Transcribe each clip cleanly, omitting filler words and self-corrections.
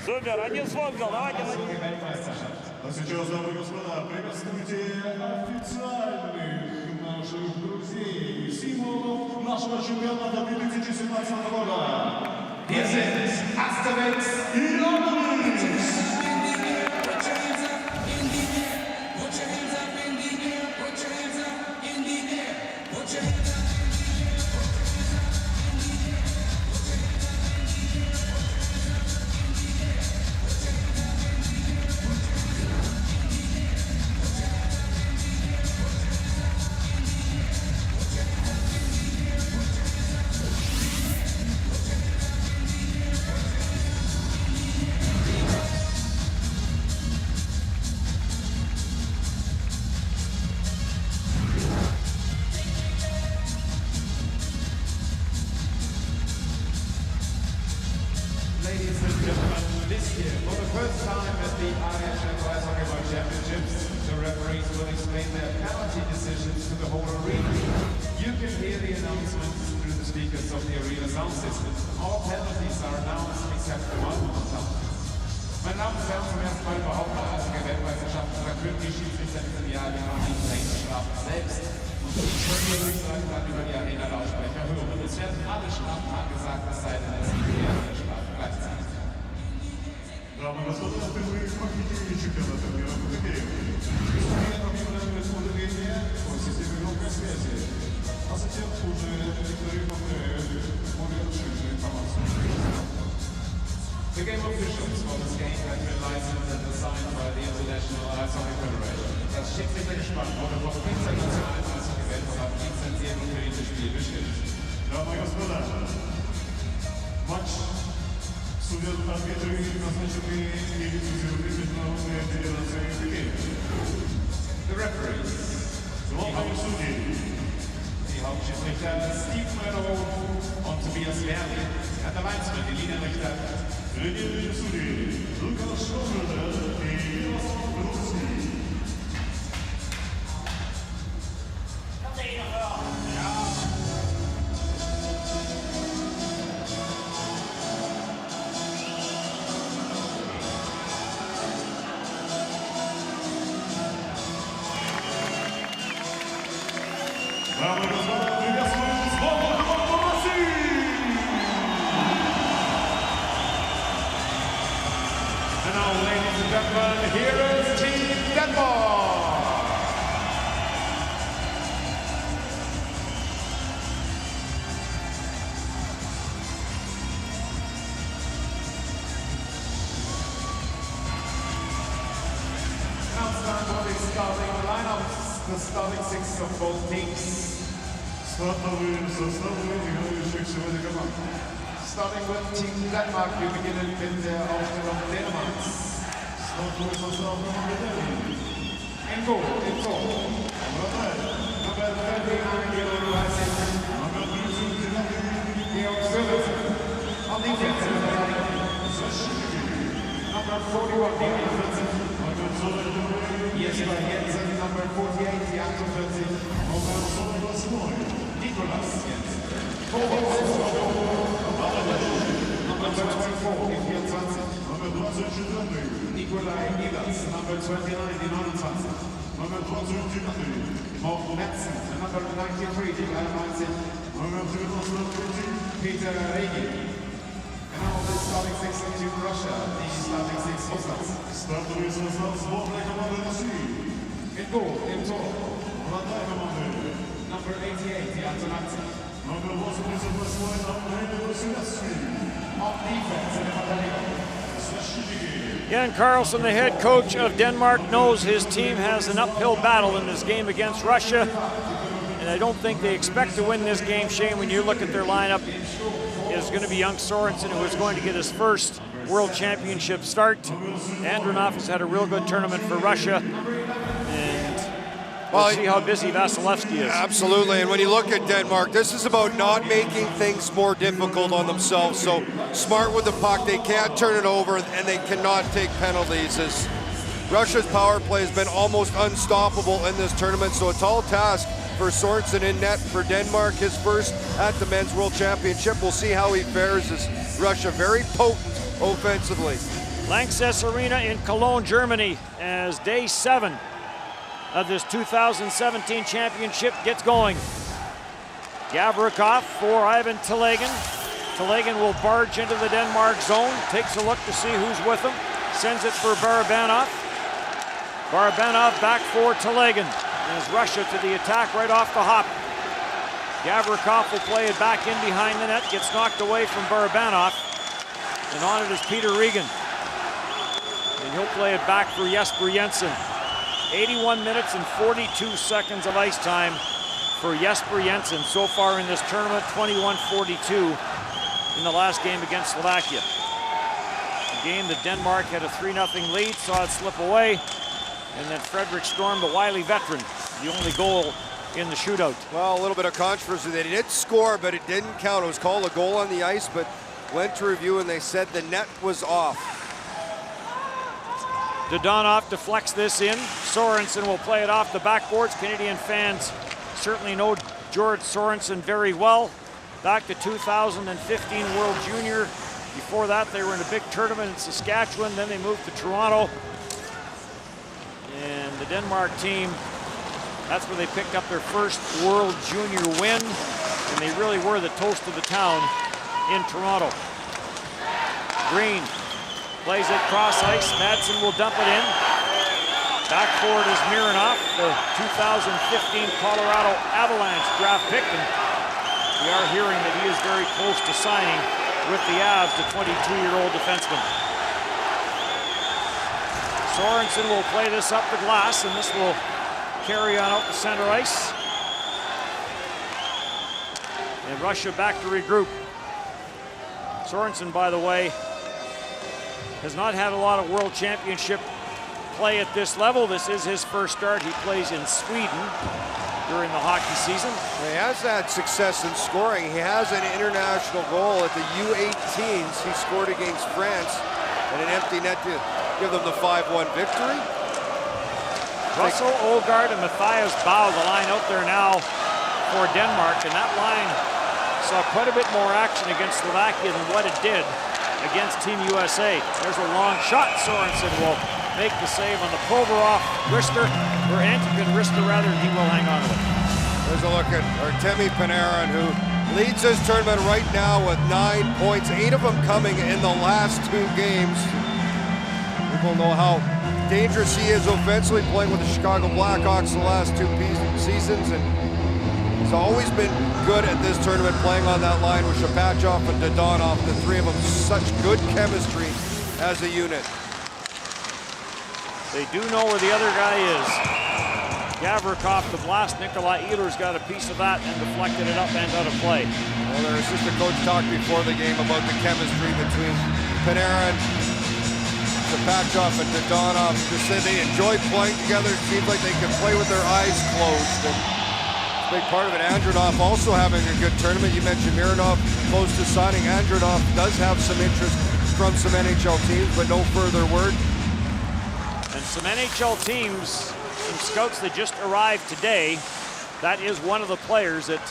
Супер, один сфоткал, давайте. А сейчас, дамы и господа, приветствуйте официальных наших друзей, символов нашего чемпионата 2017 года. Hier sind Asterix и Obelix. Ladies and gentlemen, this year, for the first time at the IHF Ice Hockey World Championships, the referees will explain their penalty decisions to the whole arena. You can hear the announcements through the speakers of the arena sound system. All penalties are announced except the multiple penalties. Meine Damen und Herren, zum ersten Mal überhaupt bei Eishockey-Weltmeisterschaften verkünden die Schiedsrichter in diesem Jahr die Strafen selbst. Und die können wir durchsagen dann über die Arena-Lautsprecher hören. Es werden alle Strafen angesagt, es sei denn, es gibt mehrere Strafen gleichzeitig. Дамы и господа, впервые в победителе чемпионата мира по хоккею. Судья объявляет удаление по системе громкой связи, а затем уже некоторые повторяют более расширенную информацию. The game officials for this game have been licensed and assigned by the International Ice Hockey Federation. Das Schiedsrichtergespann wurde vom internationalen Eishockey-Weltverband lizenziert und für dieses Spiel bestimmt. Дамы и господа, матч судят арбитры, назначенные и лицензированные международные федерации хоккея. The referees. Главные судьи. Die Hauptschiedsrichter Steve Meadow und Tobias Werli. Und der Linesman, die Linienrichter. Тренеры судьи Лукаш Шофердер и Ярослав Груцкий. Дамы и господа, приветствуем сборную команду России! And now, ladies and gentlemen, here is Team Denmark. Now it's time for the starting lineups, the starting six of both teams. Стартовые составы играющих сегодня команд. Starting with Team Denmark, wir beginnen mit der Aufstellung Dänemarks. Стартовый состав команды Дании. In goal, in goal. Вратарь. Number 39, Georg Rising. Номер 39. Georg Silverton. On defense, Защитники. number 41, Daniel Fritzen. Номер 42. Jesper Jensen, number 48, Jan 40. Номер 48. Nicolas Jensen. Forwards, number 24, die 24. Номер 24. Nikolai Nilas, number 29, die 29. Номер 29. Morten Metzen, number 93, die 93. Номер 93. Peter Regi. And now the starting six of Team Russia, the starting six Russlands. Стартовый состав сборной команды России. In goal, in goal. Вратарь команды. Number 88, die Antonazzi. Номер 88. Андрей Василевский. On defense, in the Verteidigung. Защитники. Jan Carlson, the head coach of Denmark, knows his team has an uphill battle in this game against Russia. And I don't think they expect to win this game, Shane. When you look at their lineup, is going to be young Sorensen, who is going to get his first World Championship start. Andronov has had a real good tournament for Russia. And we'll see how busy Vasilevsky is. Absolutely, and when you look at Denmark, this is about not making things more difficult on themselves. So smart with the puck, they can't turn it over, and they cannot take penalties. As Russia's power play has been almost unstoppable in this tournament, so a tall task for Sorensen in net for Denmark, his first at the Men's World Championship. We'll see how he fares as Russia very potent offensively. Lanxess Arena in Cologne, Germany, as day 7 of this 2017 championship gets going. Gavrikov for Ivan Telegan. Telegan will barge into the Denmark zone, takes a look to see who's with him, sends it for Barabanov. Barabanov back for Telegan. As Russia to the attack right off the hop. Gavrikov will play it back in behind the net, gets knocked away from Barabanov. And on it is Peter Regan. And he'll play it back for Jesper Jensen. 81 minutes and 42 seconds of ice time for Jesper Jensen so far in this tournament, 21-42 in the last game against Slovakia. A game that Denmark had a 3-0 lead, saw it slip away, and then Frederick Storm, the wily veteran, the only goal in the shootout. Well, a little bit of controversy. They did score, but it didn't count. It was called a goal on the ice, but went to review and they said the net was off. Dodonov deflects this in. Sorensen will play it off the backboards. Canadian fans certainly know George Sorensen very well. Back to 2015 World Junior. Before that, they were in a big tournament in Saskatchewan. Then they moved to Toronto. And the Denmark team, that's where they picked up their first World Junior win. And they really were the toast of the town in Toronto. Green plays it cross ice. Madsen will dump it in. Back forward is Mironov, the 2015 Colorado Avalanche draft pick. And we are hearing that he is very close to signing with the Avs, the 22-year-old defenseman. Sorensen will play this up the glass, and this will carry on out the center ice. And Russia back to regroup. Sorensen, by the way, has not had a lot of World Championship play at this level. This is his first start. He plays in Sweden during the hockey season. He has had success in scoring. He has an international goal at the U18s. He scored against France and an empty net to give them the 5-1 victory. Russell, Olgaard, and Matthias Bau, the line out there now for Denmark, and that line saw quite a bit more action against Slovakia than what it did against Team USA. There's a long shot. Sorensen will make the save on the Provorov wrister, or Antikin wrister rather, and he will hang on to it. There's a look at Artemi Panarin, who leads this tournament right now with 9 points, 8 of them coming in the last 2 games. People know how dangerous he is offensively, playing with the Chicago Blackhawks the last 2 seasons, and he's always been good at this tournament, playing on that line with Shapachov and Dodonov, the 3 of them, such good chemistry as a unit. They do know where the other guy is. Gavrikov, the blast. Nikolai Ehlers got a piece of that and deflected it up and out of play. Well, their assistant coach talked before the game about the chemistry between Panarin, Shapachov, and Dodonov. They said they enjoy playing together. It seems like they can play with their eyes closed. And a big part of it, Andronov also having a good tournament. You mentioned Mironov close to signing. Andronov does have some interest from some NHL teams, but no further word. And some NHL teams, some scouts that just arrived today, that is one of the players that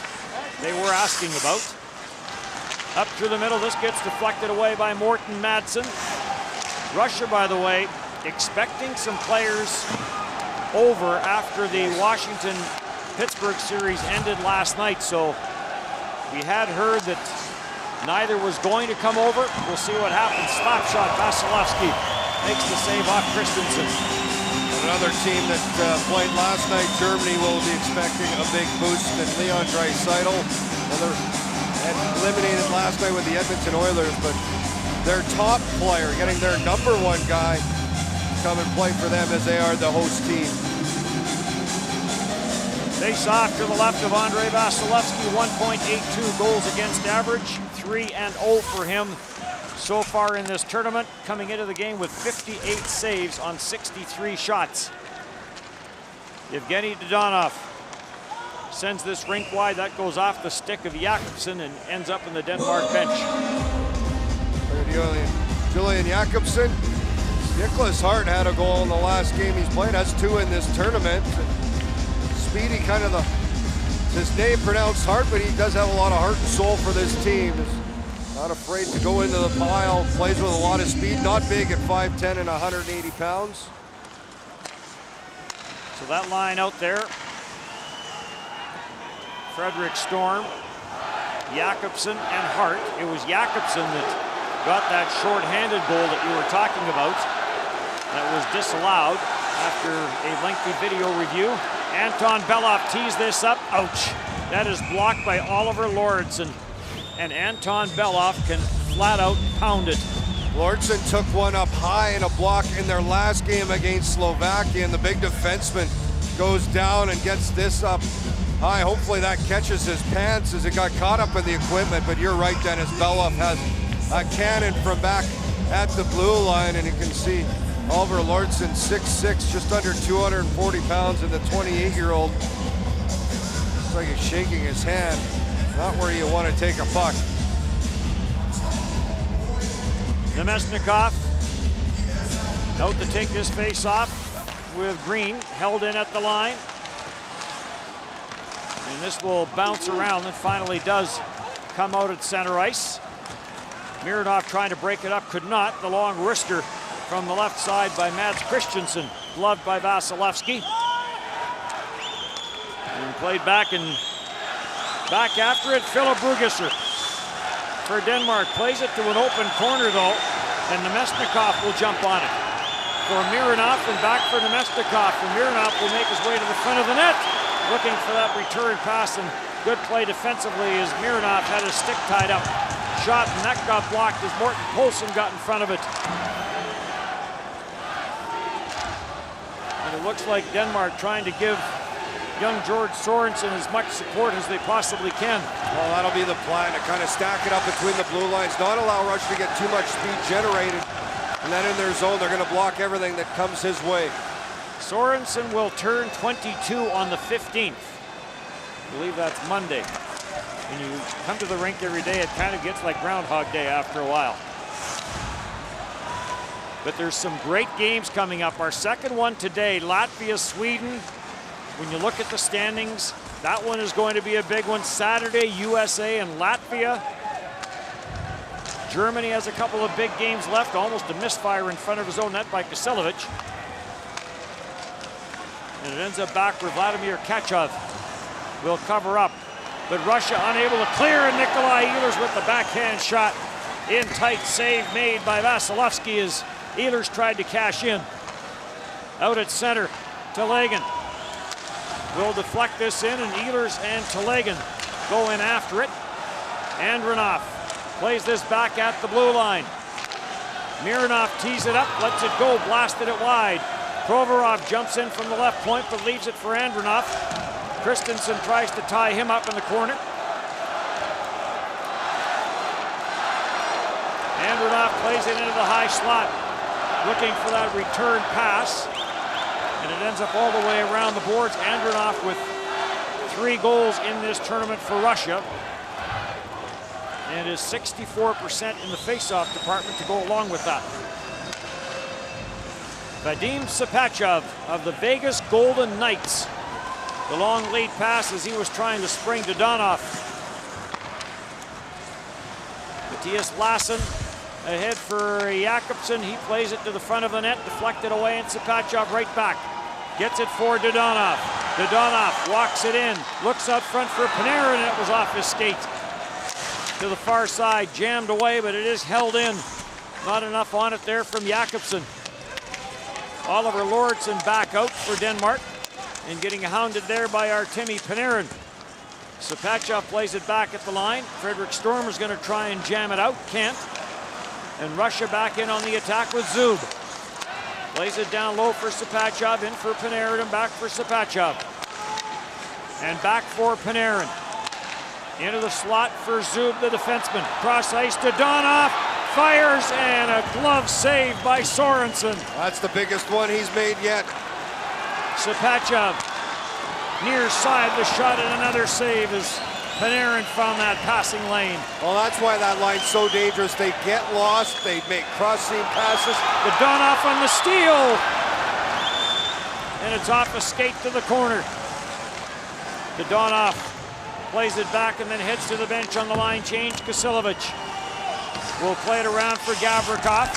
they were asking about. Up through the middle, this gets deflected away by Morten Madsen. Russia, by the way, expecting some players over after the Washington-Pittsburgh series ended last night. So we had heard that neither was going to come over. We'll see what happens. Slap shot, Vasilevsky makes the save off Christensen. Another team that played last night, Germany, will be expecting a big boost. And Leon Draisaitl, well, they eliminated last night with the Edmonton Oilers, but their top player, getting their #1 guy, come and play for them as they are the host team. Face off to the left of Andrei Vasilevsky, 1.82 goals against average, 3-0 for him so far in this tournament, coming into the game with 58 saves on 63 shots. Evgeny Dodonov sends this rink wide. That goes off the stick of Jakobsen and ends up in the Denmark bench. Julian Jakobsen. Nicholas Hart had a goal in the last game he's played. Has 2 in this tournament. Speedy, kind of the His name pronounced Hart, but he does have a lot of heart and soul for this team. He's not afraid to go into the pile, plays with a lot of speed, not big at 5'10" and 180 pounds. So that line out there, Frederick Storm, Jakobsen, and Hart. It was Jakobsen that got that short-handed goal that you were talking about. That was disallowed after a lengthy video review. Anton Belov tees this up. Ouch. That is blocked by Oliver Lauritsen. And Anton Belov can flat out pound it. Lauritsen took one up high in a block in their last game against Slovakia, and the big defenseman goes down and gets this up high. Hopefully that catches his pants as it got caught up in the equipment, but you're right, Dennis. Belov has a cannon from back at the blue line, and you can see Oliver Lauritsen, 6'6", just under 240 pounds, and the 28-year-old looks like he's shaking his hand. Not where you want to take a puck. Nemesnikov out to take this face off with Green, held in at the line. And this will bounce around and finally does come out at center ice. Mironov trying to break it up, could not. The long wrister from the left side by Mads Christensen, gloved by Vasilevsky. And played back and back after it, Philip Brugisser for Denmark. Plays it to an open corner though, and Nemesnikov will jump on it. For Mironov and back for Nemesnikov, and Mironov will make his way to the front of the net, looking for that return pass, and good play defensively as Mironov had his stick tied up. Shot, and that got blocked as Morten Poulsen got in front of it. And it looks like Denmark trying to give young George Sorensen as much support as they possibly can. Well, that'll be the plan, to kind of stack it up between the blue lines, not allow Russia to get too much speed generated, and then in their zone, they're going to block everything that comes his way. Sorensen will turn 22 on the 15th. I believe that's Monday. When you come to the rink every day, it kind of gets like Groundhog Day after a while. But there's some great games coming up. Our second one today, Latvia, Sweden. When you look at the standings, that one is going to be a big one. Saturday, USA and Latvia. Germany has a couple of big games left. Almost a misfire in front of his own net by Kisilovic. And it ends up back where Vladimir Kachov will cover up. But Russia unable to clear, and Nikolai Ehlers with the backhand shot. In tight save made by Vasilevsky as Ehlers tried to cash in. Out at center, Telegan will deflect this in, and Ehlers and Telegan go in after it. Andronov plays this back at the blue line. Mironov tees it up, lets it go, blasted it wide. Provorov jumps in from the left point, but leaves it for Andronov. Christensen tries to tie him up in the corner. Andronov plays it into the high slot, looking for that return pass. And it ends up all the way around the boards. Andronov with 3 goals in this tournament for Russia. And is 64% in the face-off department to go along with that. Vadim Sapachev of the Vegas Golden Knights. The long lead pass as he was trying to spring to Donov. Matthias Lassen ahead for Jakobsen. He plays it to the front of the net, deflected away, and Sapachev right back. Gets it for Dodonov. Dodonov walks it in, looks out front for Panarin, and it was off his skate. To the far side, jammed away, but it is held in. Not enough on it there from Jakobsen. Oliver Lauritsen back out for Denmark, and getting hounded there by Artemi Panarin. Sapachev plays it back at the line. Frederick Storm is going to try and jam it out, can't. And Russia back in on the attack with Zub. Plays it down low for Sapachev, in for Panarin, and back for Sapachev. And back for Panarin. Into the slot for Zub, the defenseman. Cross ice to Donov, fires, and a glove save by Sorensen. That's the biggest one he's made yet. Sapachev, near side the shot, and another save as Panarin found that passing lane. Well, that's why that line's so dangerous. They get lost, they make cross-seam passes. The Donov on the steal, and it's off a skate to the corner. The Donov plays it back and then heads to the bench on the line change. Kasilovic will play it around for Gavrikov.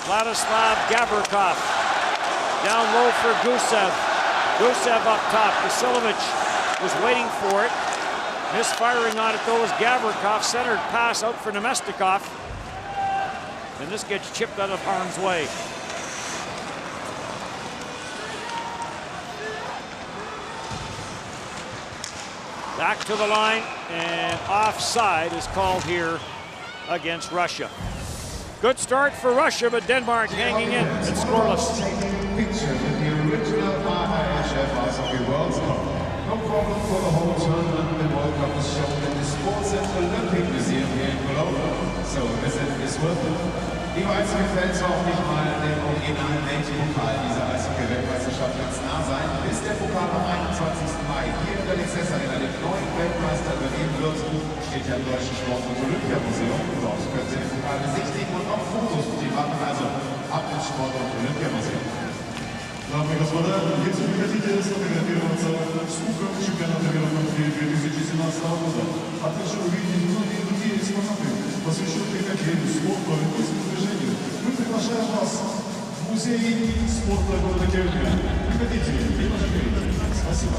Vladislav Gavrikov down low for Gusev. Gusev up top. Kasilovic was waiting for it. Misfiring on it though was Gavrikov. Centered pass out for Nemestikov. And this gets chipped out of harm's way. Back to the line, and offside is called here against Russia. Good start for Russia, but Denmark hanging in. It's scoreless. Picture with the original IIHF Ice Hockey World Cup. No problem for the whole tournament. The World Cup is shown in the Sports and Olympic Museum here in Cologne. So a visit is worth it. Liebe Eishockey-Fans, hoffentlich mal dem originalen Weltpokal dieser Eishockey-Weltmeisterschaft ganz nah sein, bis der Pokal am 21. Mai hier in der Lexus Arena den neuen Weltmeister übernehmen wird, steht ja im Deutschen Sport- und Olympiamuseum. Dort können Sie den Pokal besichtigen und auch Fotos mit ihm machen, also ab ins Sport- und Olympiamuseum. Дамы и господа, если вы хотите сфотографироваться с кубком чемпионата мира по хоккею 2017 года, а также увидеть многие другие экспонаты, посвященные хоккею, спорту, олимпийскому движению, мы приглашаем вас в музей спорта города Кельна. Приходите и пожалейте. Спасибо.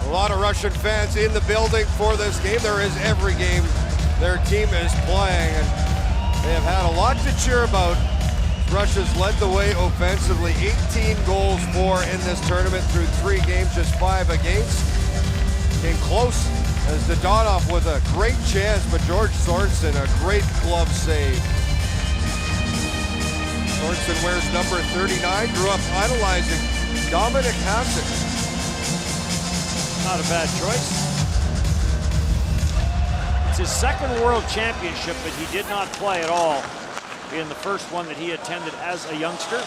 A lot of Russian fans in the building for this game. There is every game their team is playing, and they have had a lot to cheer about. Russia's led the way offensively, 18 goals for in this tournament through 3 games, just 5 against. Came close as Dadonov with a great chance, but George Sorensen, a great glove save. Sorensen wears number 39, grew up idolizing Dominik Hasek. Not a bad choice. It's his second World Championship, but he did not play at all in the first one that he attended as a youngster.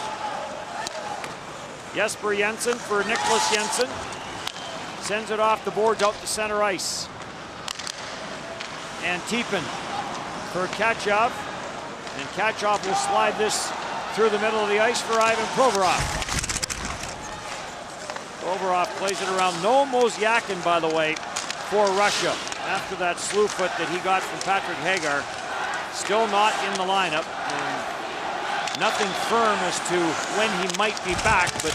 Jesper Jensen for Nicholas Jensen. Sends it off the boards out to center ice. And Antipin for Kachov. And Kachov will slide this through the middle of the ice for Ivan Provorov. Provorov plays it around. No Mosyakin, by the way, for Russia after that slew foot that he got from Patrick Hagar. Still not in the lineup. And nothing firm as to when he might be back, but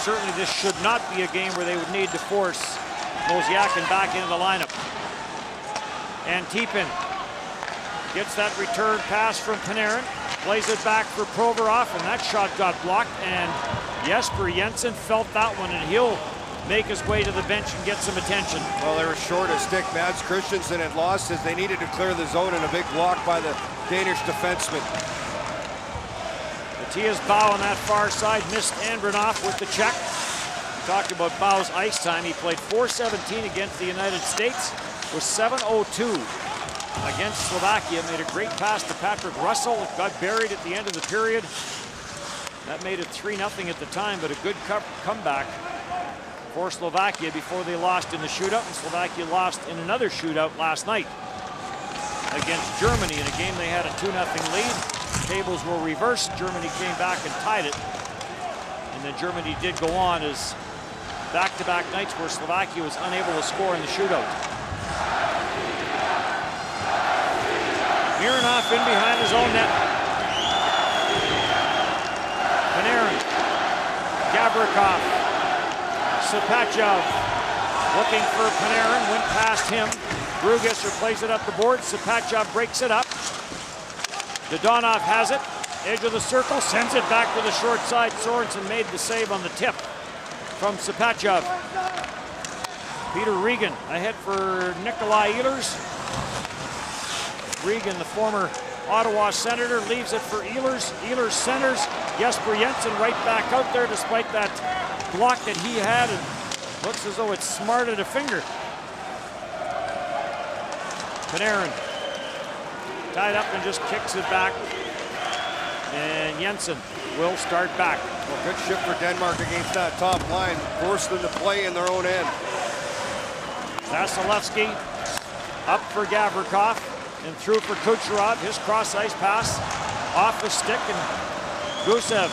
certainly this should not be a game where they would need to force Mosyakin back into the lineup. Antipin gets that return pass from Panarin, plays it back for Provorov, and that shot got blocked, and Jesper Jensen felt that one, and he'll make his way to the bench and get some attention. Well, they were short a stick. Mads Christensen had lost as they needed to clear the zone, and a big block by the Danish defenseman. Matthias Bau on that far side missed Andronov with the check. We talked about Bau's ice time. He played .417 against the United States, was .702 against Slovakia. Made a great pass to Patrick Russell. It got buried at the end of the period. That made it 3-0 at the time, but a good comeback for Slovakia before they lost in the shootout, and Slovakia lost in another shootout last night against Germany in a game they had a 2-0 lead. Tables were reversed. Germany came back and tied it, and then Germany did go on as back-to-back nights where Slovakia was unable to score in the shootout. Mironov in behind his own net. Panarin, Gavrikov, Sapachov looking for Panarin, went past him. Brugesser plays it up the board. Sapachov breaks it up. Dadonov has it, edge of the circle, sends it back to the short side. Sorensen made the save on the tip from Sapachov. Peter Regan ahead for Nikolai Ehlers. Regan, the former Ottawa Senator, leaves it for Ehlers. Ehlers centers. Jesper Jensen right back out there despite that block that he had, and looks as though it smarted a finger. Panarin tied up and just kicks it back, and Jensen will start back. Well, good shift for Denmark against that top line, forced them to play in their own end. Vasilevsky up for Gavrikov and through for Kucherov. His cross-ice pass off the stick, and Gusev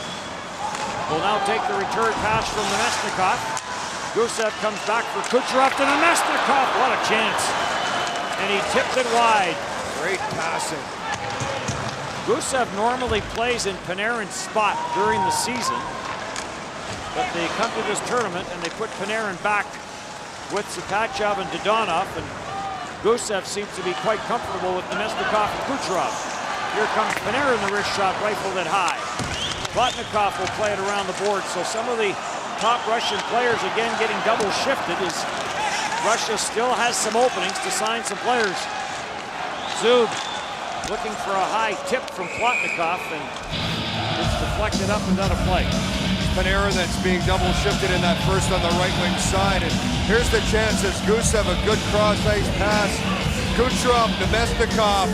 will now take the return pass from Nemestikov. Gusev comes back for Kucherov to Namestnikov. What a chance. And he tipped it wide. Great passing. Gusev normally plays in Panarin's spot during the season, but they come to this tournament and they put Panarin back with Sapachov and Dodonov, and Gusev seems to be quite comfortable with Namestnikov and Kucherov. Here comes Panarin, the wrist shot, rifled it high. Plotnikov will play it around the board, so some of the top Russian players again getting double shifted as Russia still has some openings to sign some players. Zub looking for a high tip from Plotnikov, and it's deflected up and out of play. Panarin that's being double shifted in that first on the right wing side, and here's the chances. Gusev, a good cross ice pass. Kucherov, Namestnikov,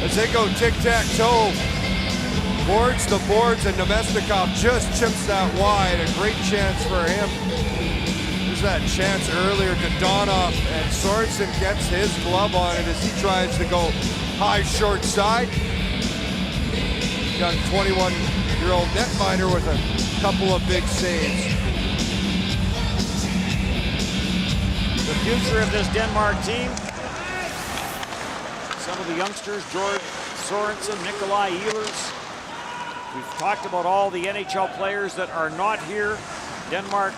as they go tic-tac-toe towards the boards, and Namestnikov just chips that wide. A great chance for him. There's that chance earlier. Dodonov, and Sorensen gets his glove on it as he tries to go high short side. Young 21-year-old netminder with a couple of big saves. The future of this Denmark team, some of the youngsters, George Sorensen, Nikolai Ehlers. We've talked about all the NHL players that are not here. Denmark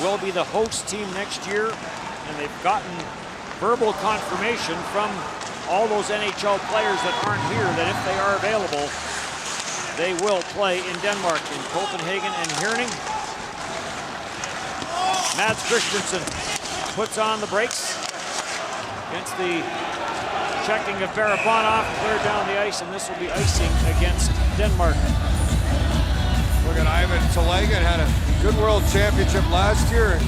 will be the host team next year, and they've gotten verbal confirmation from all those NHL players that aren't here that if they are available, they will play in Denmark, in Copenhagen and Herning. Mads Christensen puts on the brakes against the checking of Barabanov, cleared down the ice, and this will be icing against Denmark. Look at Ivan Telegan, had a good world championship last year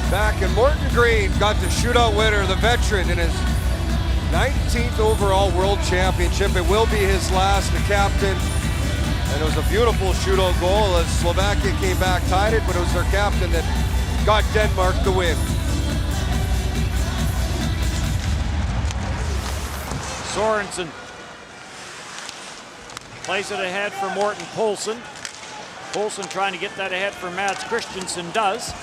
back, and Morton Green got the shootout winner, the veteran, in his 19th overall world championship. It will be his last, the captain. And it was a beautiful shootout goal as Slovakia came back, tied it, but it was their captain that got Denmark the win. Sorensen plays it ahead for Morten Poulsen. Poulsen trying to get that ahead for Mads Christensen does.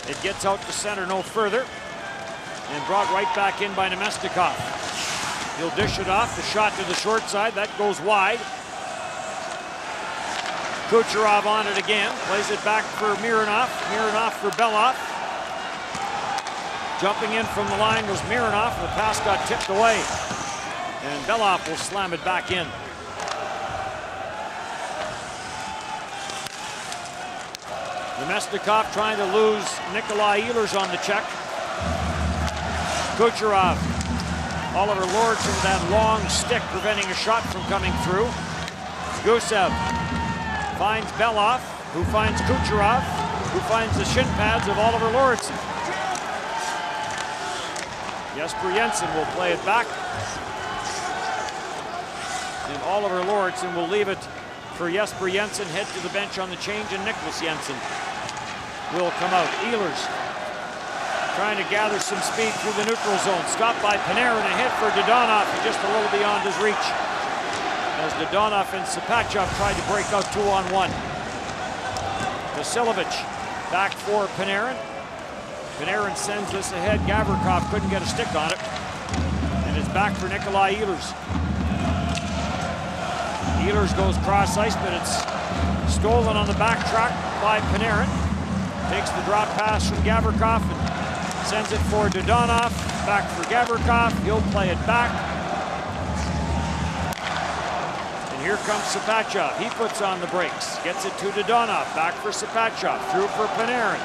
It gets out to center no further and brought right back in by Namestnikov. He'll dish it off, the shot to the short side, that goes wide. Kucherov on it again, plays it back for Mironov, Mironov for Belov. Jumping in from the line was Mironov, the pass got tipped away. And Belov will slam it back in. Namestnikov trying to lose Nikolai Ehlers on the check. Kucherov, Oliver Lordson with that long stick preventing a shot from coming through. Gusev finds Belov, who finds Kucherov, who finds the shin pads of Oliver Lordson. Jesper Jensen will play it back. And Oliver Lordson will leave it for Jesper Jensen, head to the bench on the change, and Nicholas Jensen will come out. Ehlers trying to gather some speed through the neutral zone. Stopped by Panarin, ahead for Dodonov, just a little beyond his reach. As Dodonov and Sapachov tried to break out 2-on-1. Vasiljevic back for Panarin. Panarin sends this ahead. Gavrikov couldn't get a stick on it. And it's back for Nikolai Ehlers. Ehlers goes cross ice, but it's stolen on the back track by Panarin. Takes the drop pass from Gavrikov and sends it for Dodonov. Back for Gavrikov. He'll play it back. And here comes Sapachov. He puts on the brakes. Gets it to Dodonov. Back for Sapachov. Through for Panarin.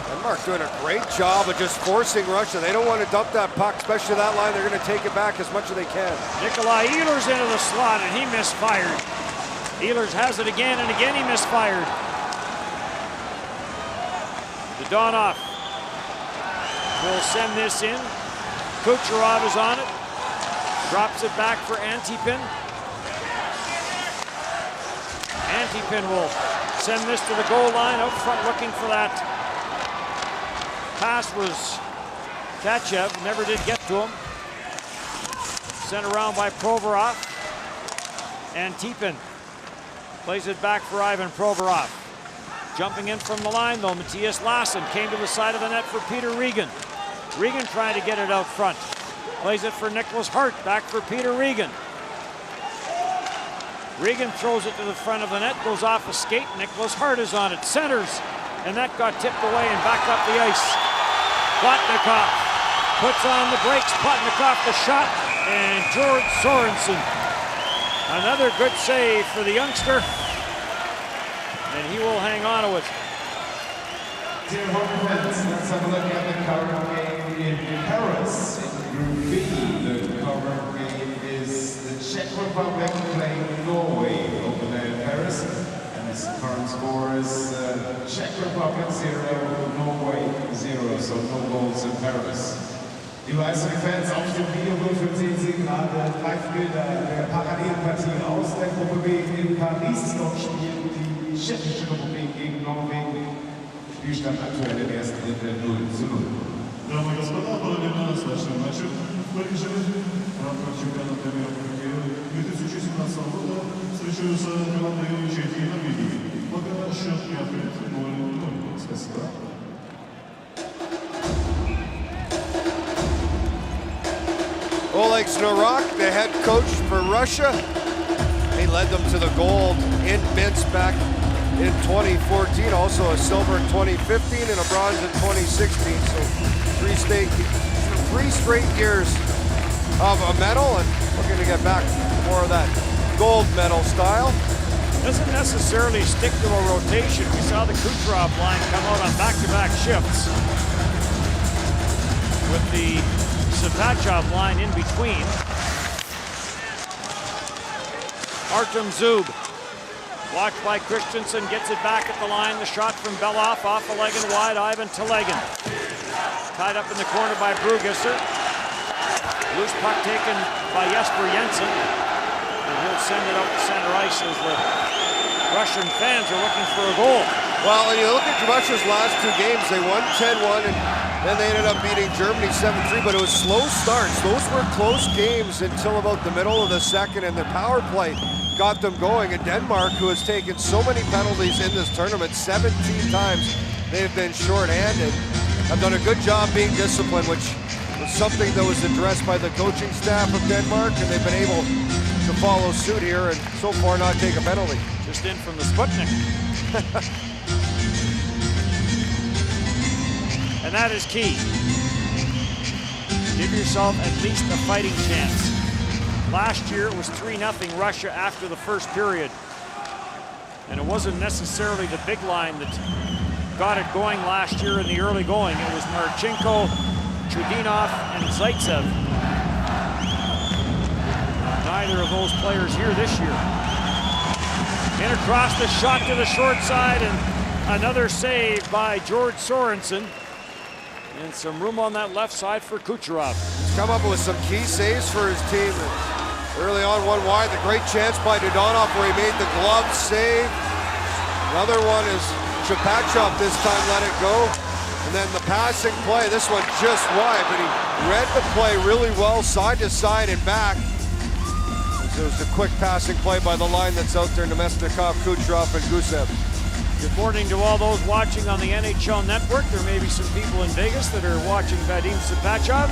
Denmark doing a great job of just forcing Russia. They don't want to dump that puck, especially that line. They're going to take it back as much as they can. Nikolai Ehlers into the slot, and he misfired. Ehlers has it again, and again he misfired. Dodonov will send this in. Kucherov is on it. Drops it back for Antipin. Antipin will send this to the goal line, out front looking for that. Pass was Kachev, never did get to him. Sent around by Provorov. Antipin plays it back for Ivan Provorov. Jumping in from the line, though, Matthias Lassen came to the side of the net for Peter Regan. Regan trying to get it out front. Plays it for Nicholas Hart, back for Peter Regan. Regan throws it to the front of the net, goes off a skate. Nicholas Hart is on it, centers, and that got tipped away and back up the ice. Plotnikov puts on the brakes, Plotnikov the shot, and George Sorensen. Another good save for the youngster, and he will hang on to it. Dear hockey fans, let's have a look at the current game in Paris. In Group B, the current game is the Czech Republic playing Norway over there in Paris. And this current score is Czech Republic 0, Norway 0, so no goals in Paris. Liebe Eishockey-Fans, auf dem Videobild verziehen Sie gerade Live-Bilder der Parallelpartie aus der Gruppe B in Paris. Dort spielt die Tschechische Republik gegen Norwegen. Spielstand aktuell im ersten Drittel 0:0. Дамы и господа, параллельно с нашим матчем в Париже в рамках чемпионата мира по хоккею 2017 года встречаются команды Чехии и Норвегии. Пока счет не открыт 0:0. Спасибо. Oleg Snorok, the head coach for Russia. He led them to the gold in Minsk back in 2014, also a silver in 2015 and a bronze in 2016. So three straight years of a medal, and looking to get back to more of that gold medal style. Doesn't necessarily stick to a rotation. We saw the Kucherov line come out on back-to-back shifts with the Sapachov line in between. Artem Zub, watched by Christensen, gets it back at the line. The shot from Beloff off a leg and wide. Ivan Telegin tied up in the corner by Brugisser. Loose puck taken by Jesper Jensen, and he'll send it up to center ice as the Russian fans are looking for a goal. Well, when you look at Russia's last two games, they won 10-1 and then they ended up beating Germany 7-3, but it was slow starts. Those were close games until about the middle of the second, and the power play got them going. And Denmark, who has taken so many penalties in this tournament, 17 times they've been short-handed, have done a good job being disciplined, which was something that was addressed by the coaching staff of Denmark, and they've been able to follow suit here and so far not take a penalty. Just in from the Sputnik. And that is key. Give yourself at least a fighting chance. Last year it was 3-0 Russia after the first period. And it wasn't necessarily the big line that got it going last year in the early going. It was Marchenko, Chudinov, and Zaitsev. Neither of those players here this year. In across the shot to the short side, and another save by George Sorensen. And some room on that left side for Kucherov. He's come up with some key saves for his team. Early on, one wide, the great chance by Dodonov where he made the glove save. Another one is Chapachov this time let it go. And then the passing play, this one just wide, but he read the play really well, side to side and back. So it was a quick passing play by the line that's out there, Nemesnikov, Kucherov, and Gusev. Good morning to all those watching on the NHL Network. There may be some people in Vegas that are watching Vadim Sapachov.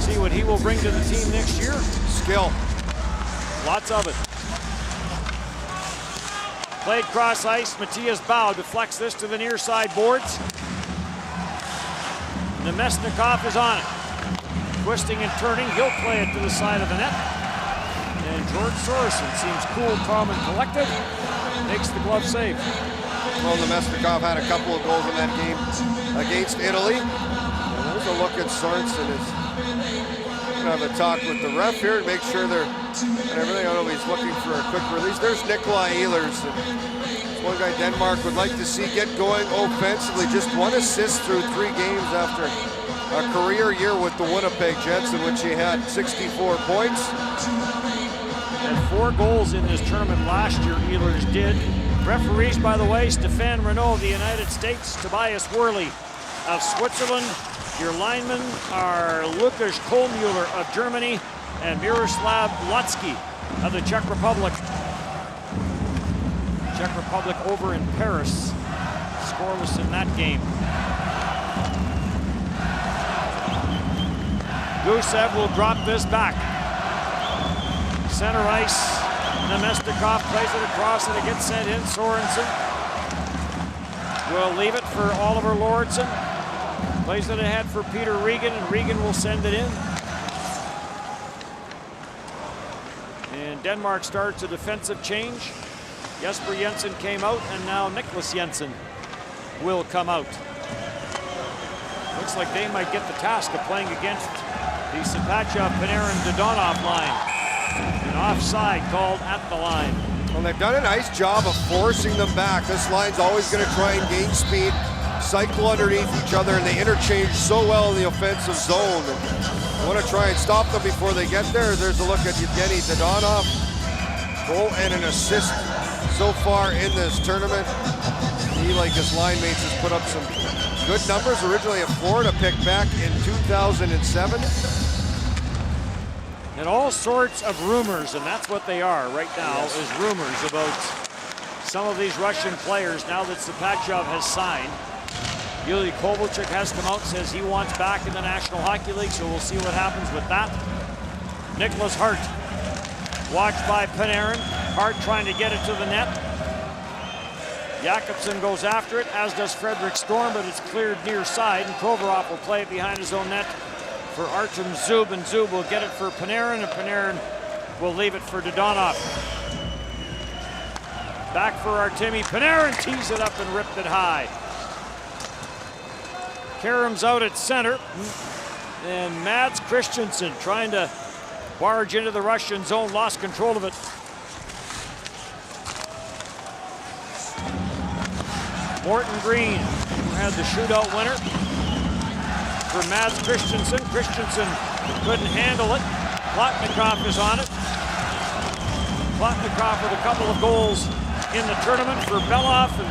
See what he will bring to the team next year. Skill. Lots of it. Played cross ice. Matthias Bau deflects this to the near side boards. Nemesnikov is on it. Twisting and turning. He'll play it to the side of the net. And George Sorensen seems cool, calm, and collected. Makes the glove save. Well, Nemesnikov had a couple of goals in that game against Italy. And there's a look at Sorensen. Is gonna have a talk with the ref here to make sure they're and everything. I don't know if he's looking for a quick release. There's Nikolai Ehlers. One guy Denmark would like to see get going offensively. Just one assist through 3 games after a career year with the Winnipeg Jets, in which he had 64 points. And 4 goals in this tournament last year, Ehlers did. Referees, by the way, Stéphane Renaud of the United States, Tobias Worley of Switzerland. Your linemen are Lukáš Kohlmüller of Germany and Miroslav Lotsky of the Czech Republic. Czech Republic over in Paris. Scoreless in that game. Gusev will drop this back. Center ice. Namestnikov plays it across and it gets sent in. Sorensen will leave it for Oliver Lauritsen. Plays it ahead for Peter Regan, and Regan will send it in. And Denmark starts a defensive change. Jesper Jensen came out, and now Nicholas Jensen will come out. Looks like they might get the task of playing against the Sapachev, Panarin, Dodonov line. An offside called at the line. Well, they've done a nice job of forcing them back. This line's always going to try and gain speed, cycle underneath each other, and they interchange so well in the offensive zone. You want to try and stop them before they get there. There's a look at Evgeny Dodonov. Goal and an assist so far in this tournament. He, like his line mates, has put up some good numbers. Originally a Florida pick back in 2007. And all sorts of rumors, and that's what they are right now, is rumors about some of these Russian players now that Sapachev has signed. Yuli Kovalchuk has come out and says he wants back in the National Hockey League, so we'll see what happens with that. Nicholas Hart, watched by Panarin. Hart trying to get it to the net. Jakobsen goes after it, as does Frederick Storm, but it's cleared near side, and Provorov will play it behind his own net for Artem Zub, and Zub will get it for Panarin, and Panarin will leave it for Dodonov. Back for Artemi Panarin, tees it up and ripped it high. Karam's out at center, and Mads Christensen trying to barge into the Russian zone, lost control of it. Morton Green, who had the shootout winner, for Mads Christensen. Christensen couldn't handle it. Plotnikov is on it. Plotnikov with a couple of goals in the tournament for Belov, and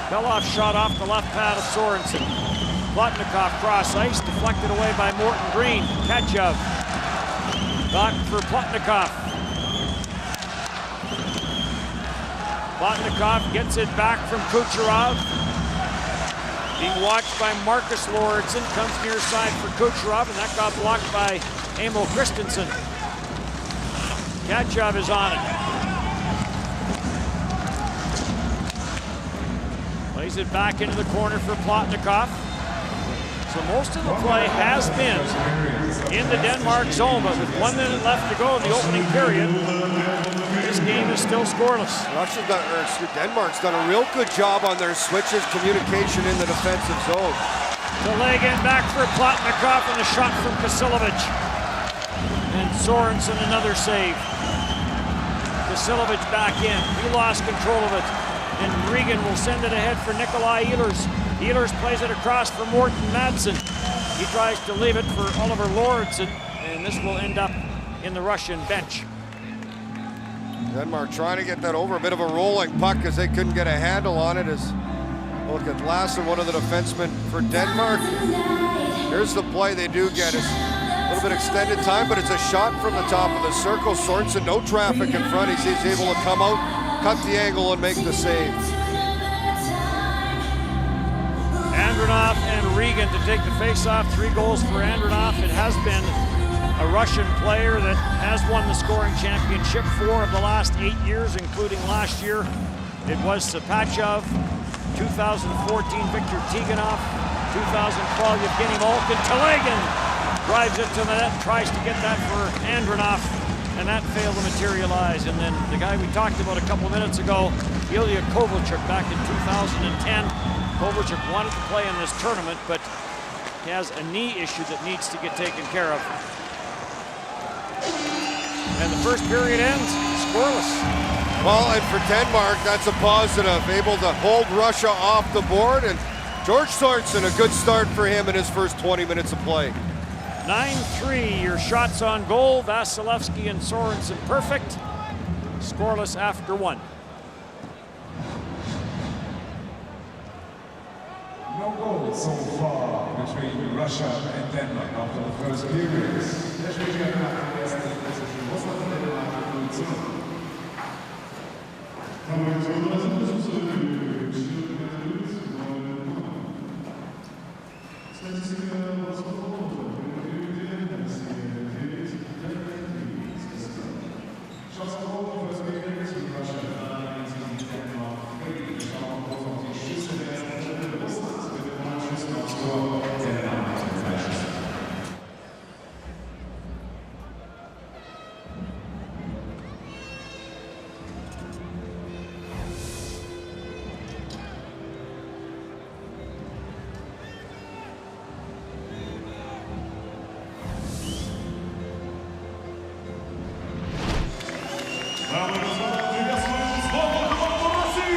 Belov shot off the left pad of Sorensen. Plotnikov cross ice, deflected away by Morton Green. Kachev got for Plotnikov. Plotnikov gets it back from Kucherov. Being watched by Marcus Lauritsen, comes near side for Kucherov, and that got blocked by Emil Christensen. Kachev is on it. Plays it back into the corner for Plotnikov. So most of the play has been in the Denmark zone, but with 1 minute left to go in the opening period, this game is still scoreless. Denmark's done a real good job on their switches, communication in the defensive zone. Telegan back for Plotnikov, and a shot from Kasilovic. And Sorensen another save. Kasilovic back in. He lost control of it. And Regan will send it ahead for Nikolai Ehlers. Ehlers plays it across for Morten Madsen. He tries to leave it for Oliver Lauritsen, and this will end up in the Russian bench. Denmark trying to get that over. A bit of a rolling puck as they couldn't get a handle on it. As look at Lassen, one of the defensemen for Denmark. Here's the play they do get. It's a little bit extended time, but it's a shot from the top of the circle. Sorensen, no traffic in front. He's able to come out, cut the angle, and make the save. Andronov and Regan to take the face-off. 3 goals for Andronov. It has been a Russian player that has won the scoring championship 4 of the last 8 years, including last year. It was Sapachev, 2014 Viktor Tiganov, 2012 Evgeny Malkin. Telegan drives it to the net, tries to get that for Andronov, and that failed to materialize. And then the guy we talked about a couple minutes ago, Ilya Kovalchuk, back in 2010. Kovalchuk wanted to play in this tournament, but he has a knee issue that needs to get taken care of. And the first period ends scoreless. Well, and for Denmark, that's a positive. Able to hold Russia off the board, and George Sorensen, a good start for him in his first 20 minutes of play. 9-3, your shots on goal. Vasilevsky and Sorensen perfect. Scoreless after 1. No goals so far between Russia and Denmark after the first period. Coming to the Дамы и господа, приветствуем снова команду России!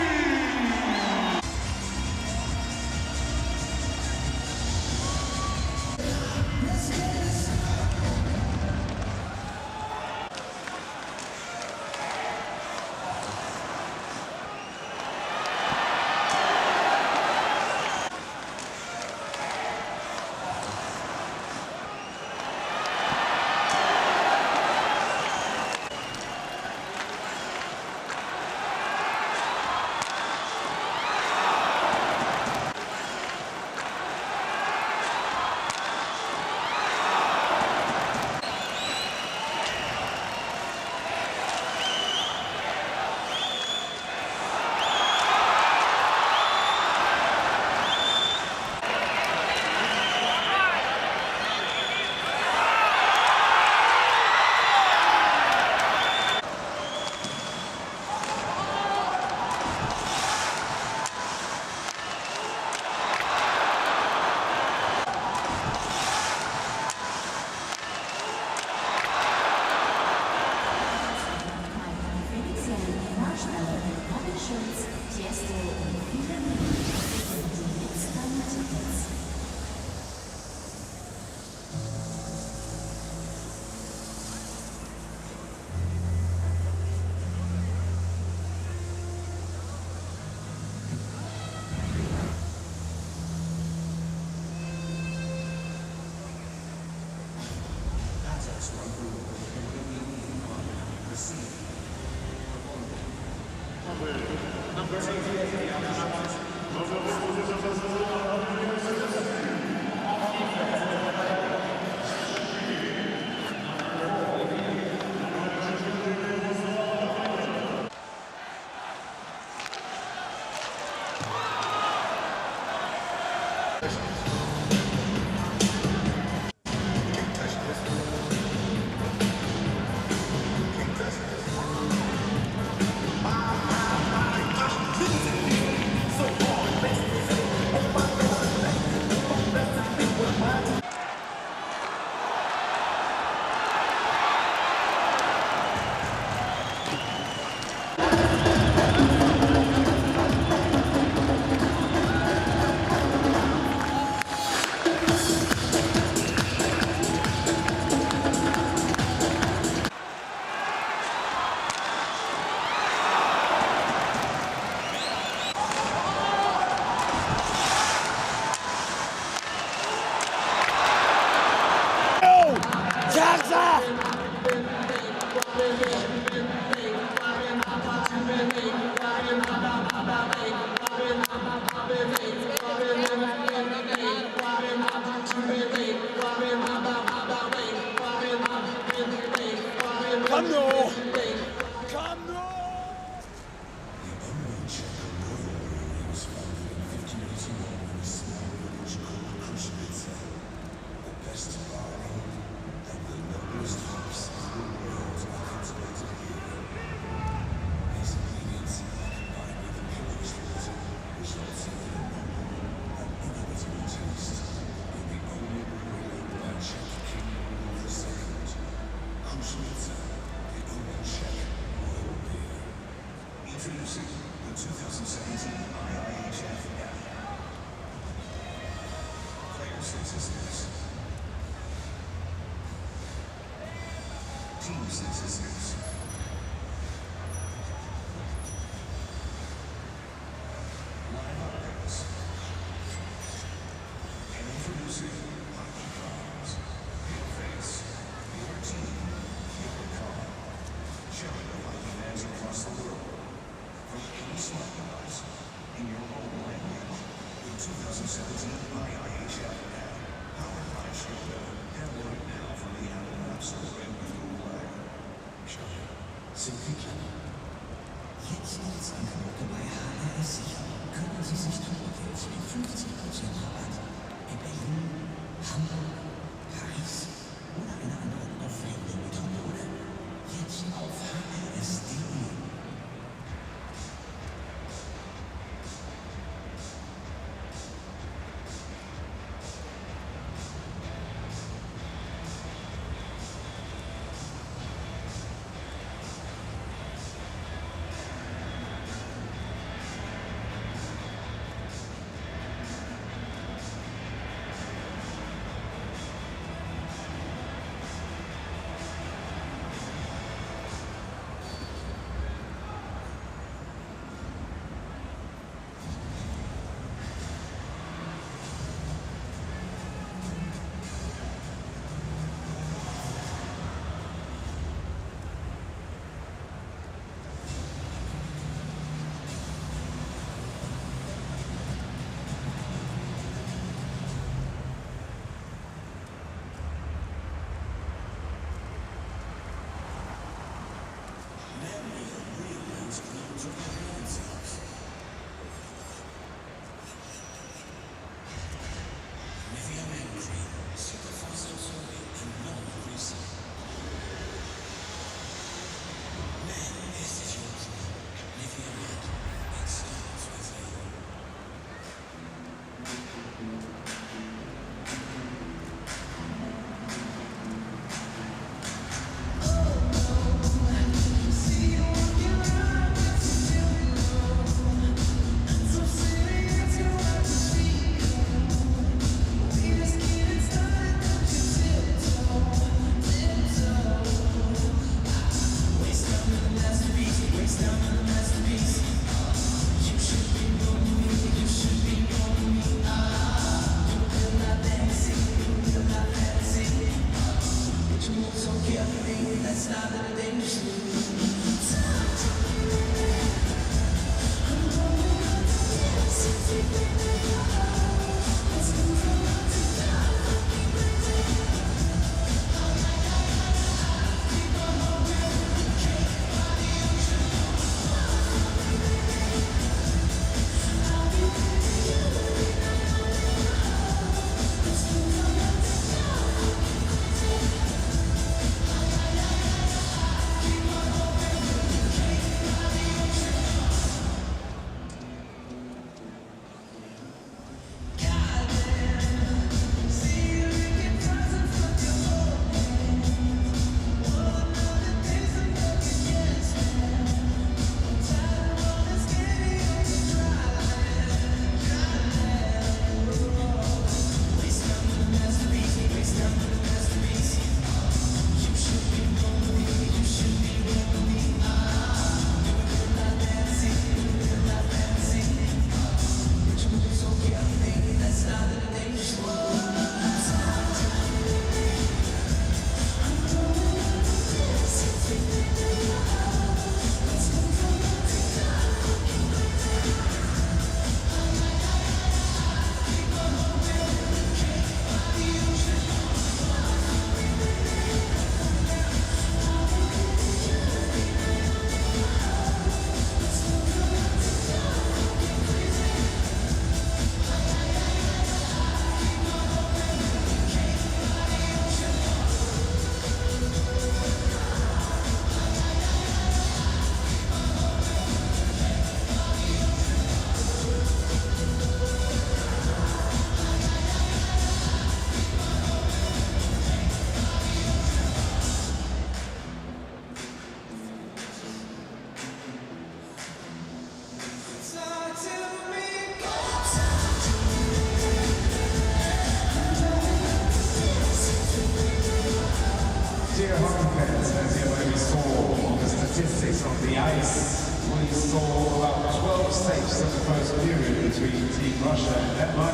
Dear hockey fans, as you already saw on the statistics of the ice, we saw about 12 saves in the first period between Team Russia and Denmark,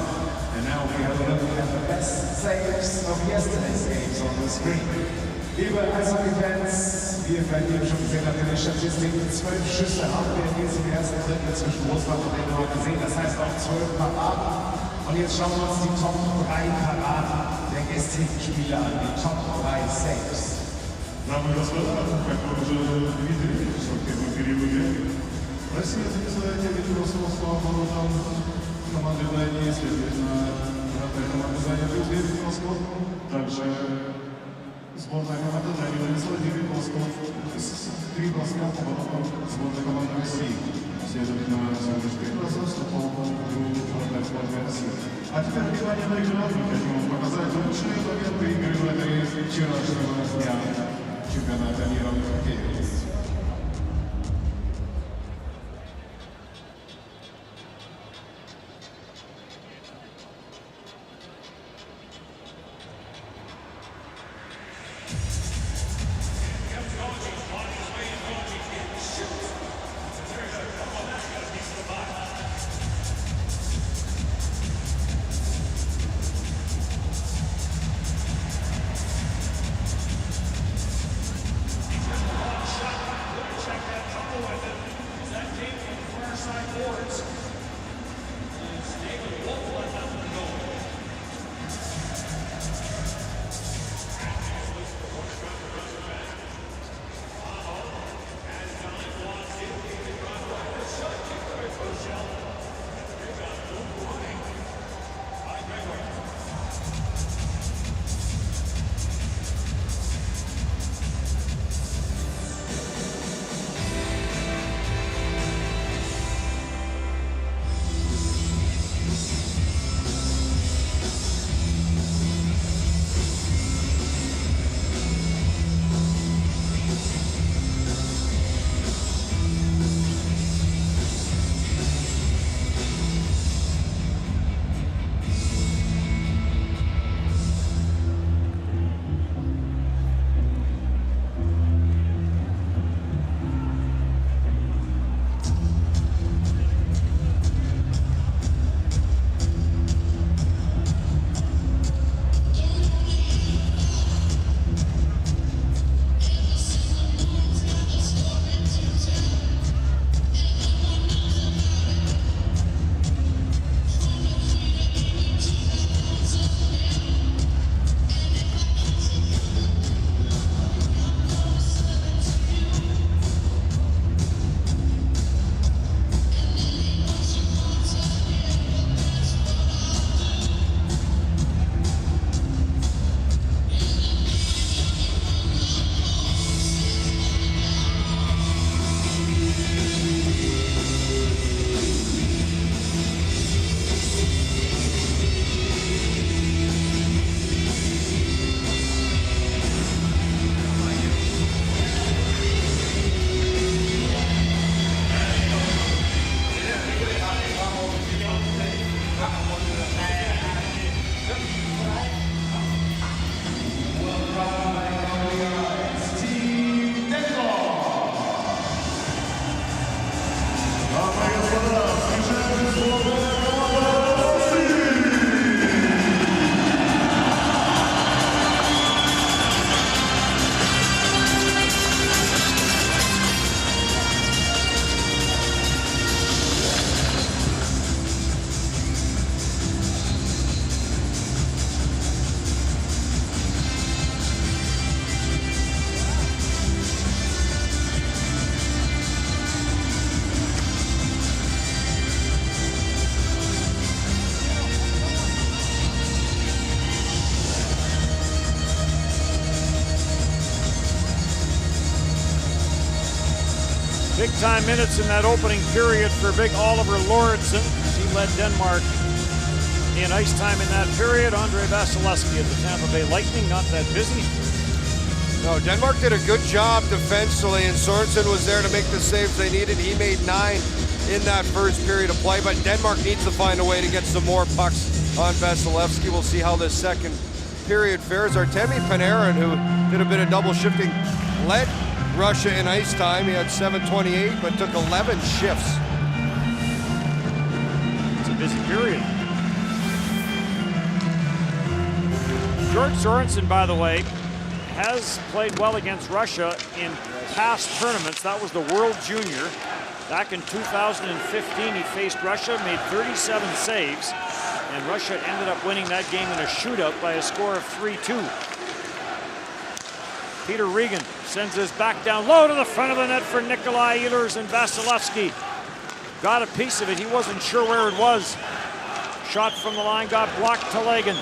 and now we have a look at the best saves of yesterday's games on the screen. Liebe Eishockey-Fans, wie ihr vielleicht eben schon gesehen habt in den Statistiken, 12 Schüsse haben wir in diesem ersten Drittel zwischen Russland und Dänemark gesehen, das heißt auch 12 Paraden. Und jetzt schauen wir uns die Top 3 Paraden der gestrigen Spieler an, die Top 3 Saves. Дамы и господа, как вы уже видели, что в первом периоде Россия занесла 9 бросковых по воротам команды Дании, следовательно, вратарь команды заняли 9 бросков. Также сборная команда Дании занесла 9 бросков, 3 броска по воротам сборной команды России. Следовательно, всего лишь 3 броска, что по вратарь сборной России. А теперь внимание на экран, хотим вам показать лучшие моменты игры в этой вчерашнего дня чемпионата мира в хоккее. Shot Big time minutes in that opening period for big Oliver Lauritsen. He led Denmark in ice time in that period. Andre Vasilevsky of the Tampa Bay Lightning, not that busy. No, Denmark did a good job defensively, and Sorensen was there to make the saves they needed. He made 9 in that first period of play, but Denmark needs to find a way to get some more pucks on Vasilevsky. We'll see how this second period fares. Artemi Panarin, who did a bit of double shifting, led Russia in ice time. He had 7:28, but took 11 shifts. It's a busy period. George Sorensen, by the way, has played well against Russia in past tournaments. That was the World Junior. Back in 2015, he faced Russia, made 37 saves, and Russia ended up winning that game in a shootout by a score of 3-2. Peter Regan sends his back down low to the front of the net for Nikolai Ehlers, and Vasilevsky got a piece of it. He wasn't sure where it was. Shot from the line got blocked. Telegan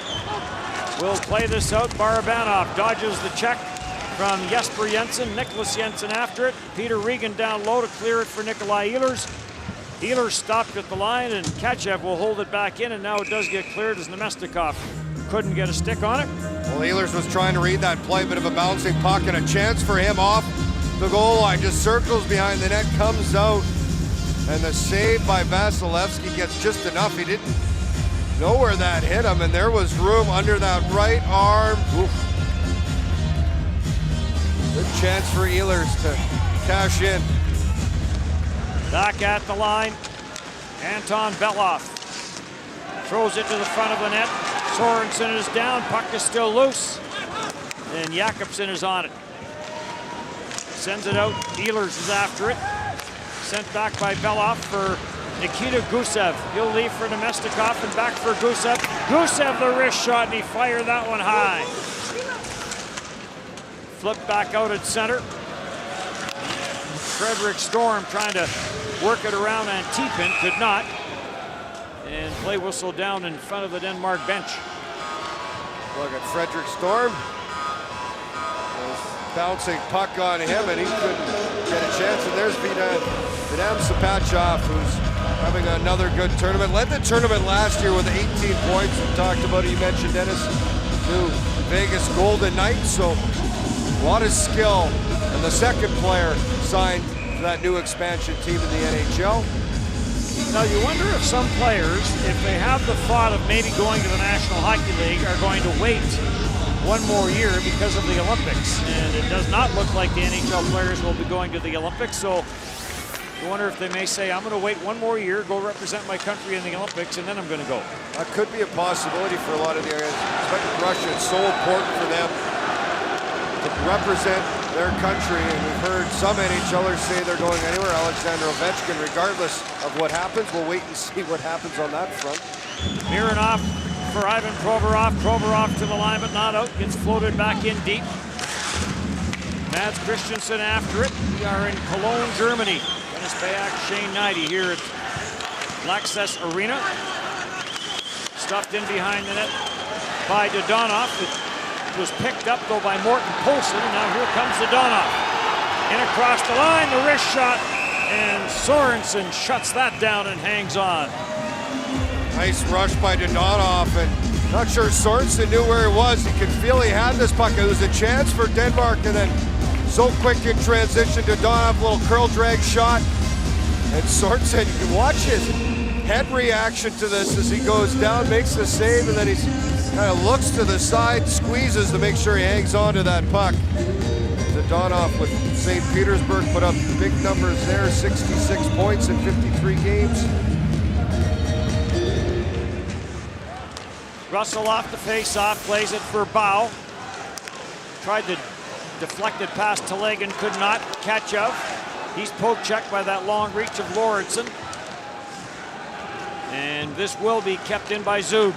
will play this out. Barabanov dodges the check from Jesper Jensen. Nicholas Jensen after it. Peter Regan down low to clear it for Nikolai Ehlers. Ehlers stopped at the line, and Kachev will hold it back in, and now it does get cleared as Nemestikov couldn't get a stick on it. Well, Ehlers was trying to read that play, bit of a bouncing puck, and a chance for him off the goal line. Just circles behind the net, comes out, and the save by Vasilevsky gets just enough. He didn't know where that hit him, and there was room under that right arm. Oof. Good chance for Ehlers to cash in. Back at the line, Anton Belov throws it to the front of the net. Sorensen is down, puck is still loose, and Jakobsen is on it. Sends it out, Ehlers is after it. Sent back by Belov for Nikita Gusev. He'll leave for Nemestikov and back for Gusev. Gusev the wrist shot, and he fired that one high. Flipped back out at center. Frederick Storm trying to work it around Antipin, could not. And play whistle down in front of the Denmark bench. Look at Frederick Storm. Bouncing puck on him, and he couldn't get a chance. And there's Vidam Sapachov, who's having another good tournament. Led the tournament last year with 18 points. We talked about it, you mentioned Dennis, new Vegas Golden Knights. So a lot of skill. And the second player signed to that new expansion team in the NHL. Now you wonder if some players, if they have the thought of maybe going to the National Hockey League, are going to wait one more year because of the Olympics. And it does not look like the NHL players will be going to the Olympics. So you wonder if they may say, I'm going to wait one more year, go represent my country in the Olympics, and then I'm going to go. That could be a possibility for a lot of the areas, especially Russia. It's so important for them to represent their country, and we've heard some NHLers say they're going anywhere. Alexander Ovechkin, regardless of what happens, we'll wait and see what happens on that front. Mironov for Ivan Provorov. Provorov to the line, but not out. Gets floated back in deep. Mads Christensen after it. We are in Cologne, Germany. Dennis Bayak, Shane Knighty here at Laxess Arena. Stuffed in behind the net by Dodonov. It was picked up, though, by Morten Poulsen. And now here comes Dodonov. In across the line, the wrist shot. And Sorensen shuts that down and hangs on. Nice rush by Dodonov, and not sure Sorensen knew where he was. He could feel he had this puck. It was a chance for Denmark, and then so quick in transition, Dodonov, little curl drag shot. And Sorensen, you can watch his head reaction to this as he goes down, makes the save, and then he kind of looks to the side, squeezes to make sure he hangs on to that puck. Dodonov with St. Petersburg put up big numbers there, 66 points in 53 games. Russell off the face-off, plays it for Bow. Tried to deflect it past Telegan, could not. Kachev, he's poke checked by that long reach of Lauritsen. And this will be kept in by Zub.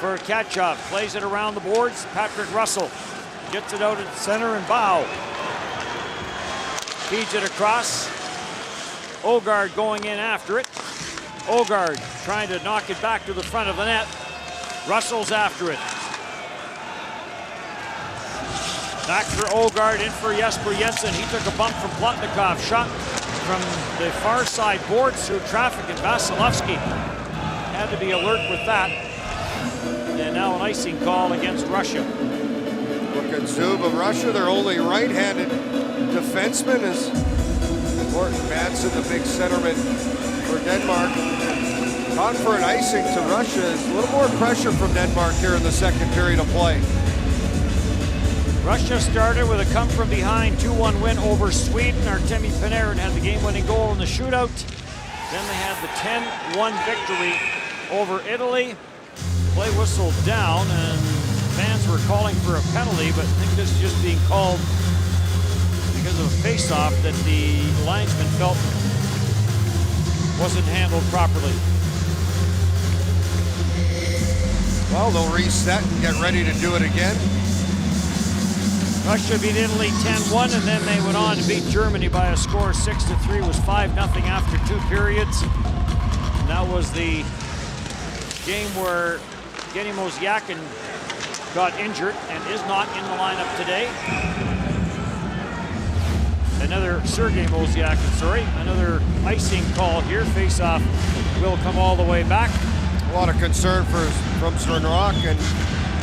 For Kachev, plays it around the boards. Patrick Russell gets it out at center, and Bow feeds it across. Ogard going in after it. Ogard trying to knock it back to the front of the net. Russell's after it. Back for Ogard, in for Jesper Jensen. He took a bump from Plotnikov. Shot from the far side boards through traffic, and Vasilevsky had to be alert with that. And now an icing call against Russia. Look at Zub of Russia, their only right-handed defenseman is Morten Madsen, the big centerman for Denmark. Caught for an icing to Russia. Is a little more pressure from Denmark here in the second period of play. Russia started with a come-from-behind 2-1 win over Sweden. Artemi Panarin had the game-winning goal in the shootout. Then they had the 10-1 victory over Italy. Play whistled down, and fans were calling for a penalty, but I think this is just being called because of a face-off that the linesman felt wasn't handled properly. Well, they'll reset and get ready to do it again. Russia beat Italy 10-1, and then they went on to beat Germany by a score of 6-3. It was 5-0 after 2 periods. And that was the game where Genny Mosyakin got injured and is not in the lineup today. Sergei Mosyakin, sorry. Another icing call here. Face-off will come all the way back. A lot of concern from Cernak and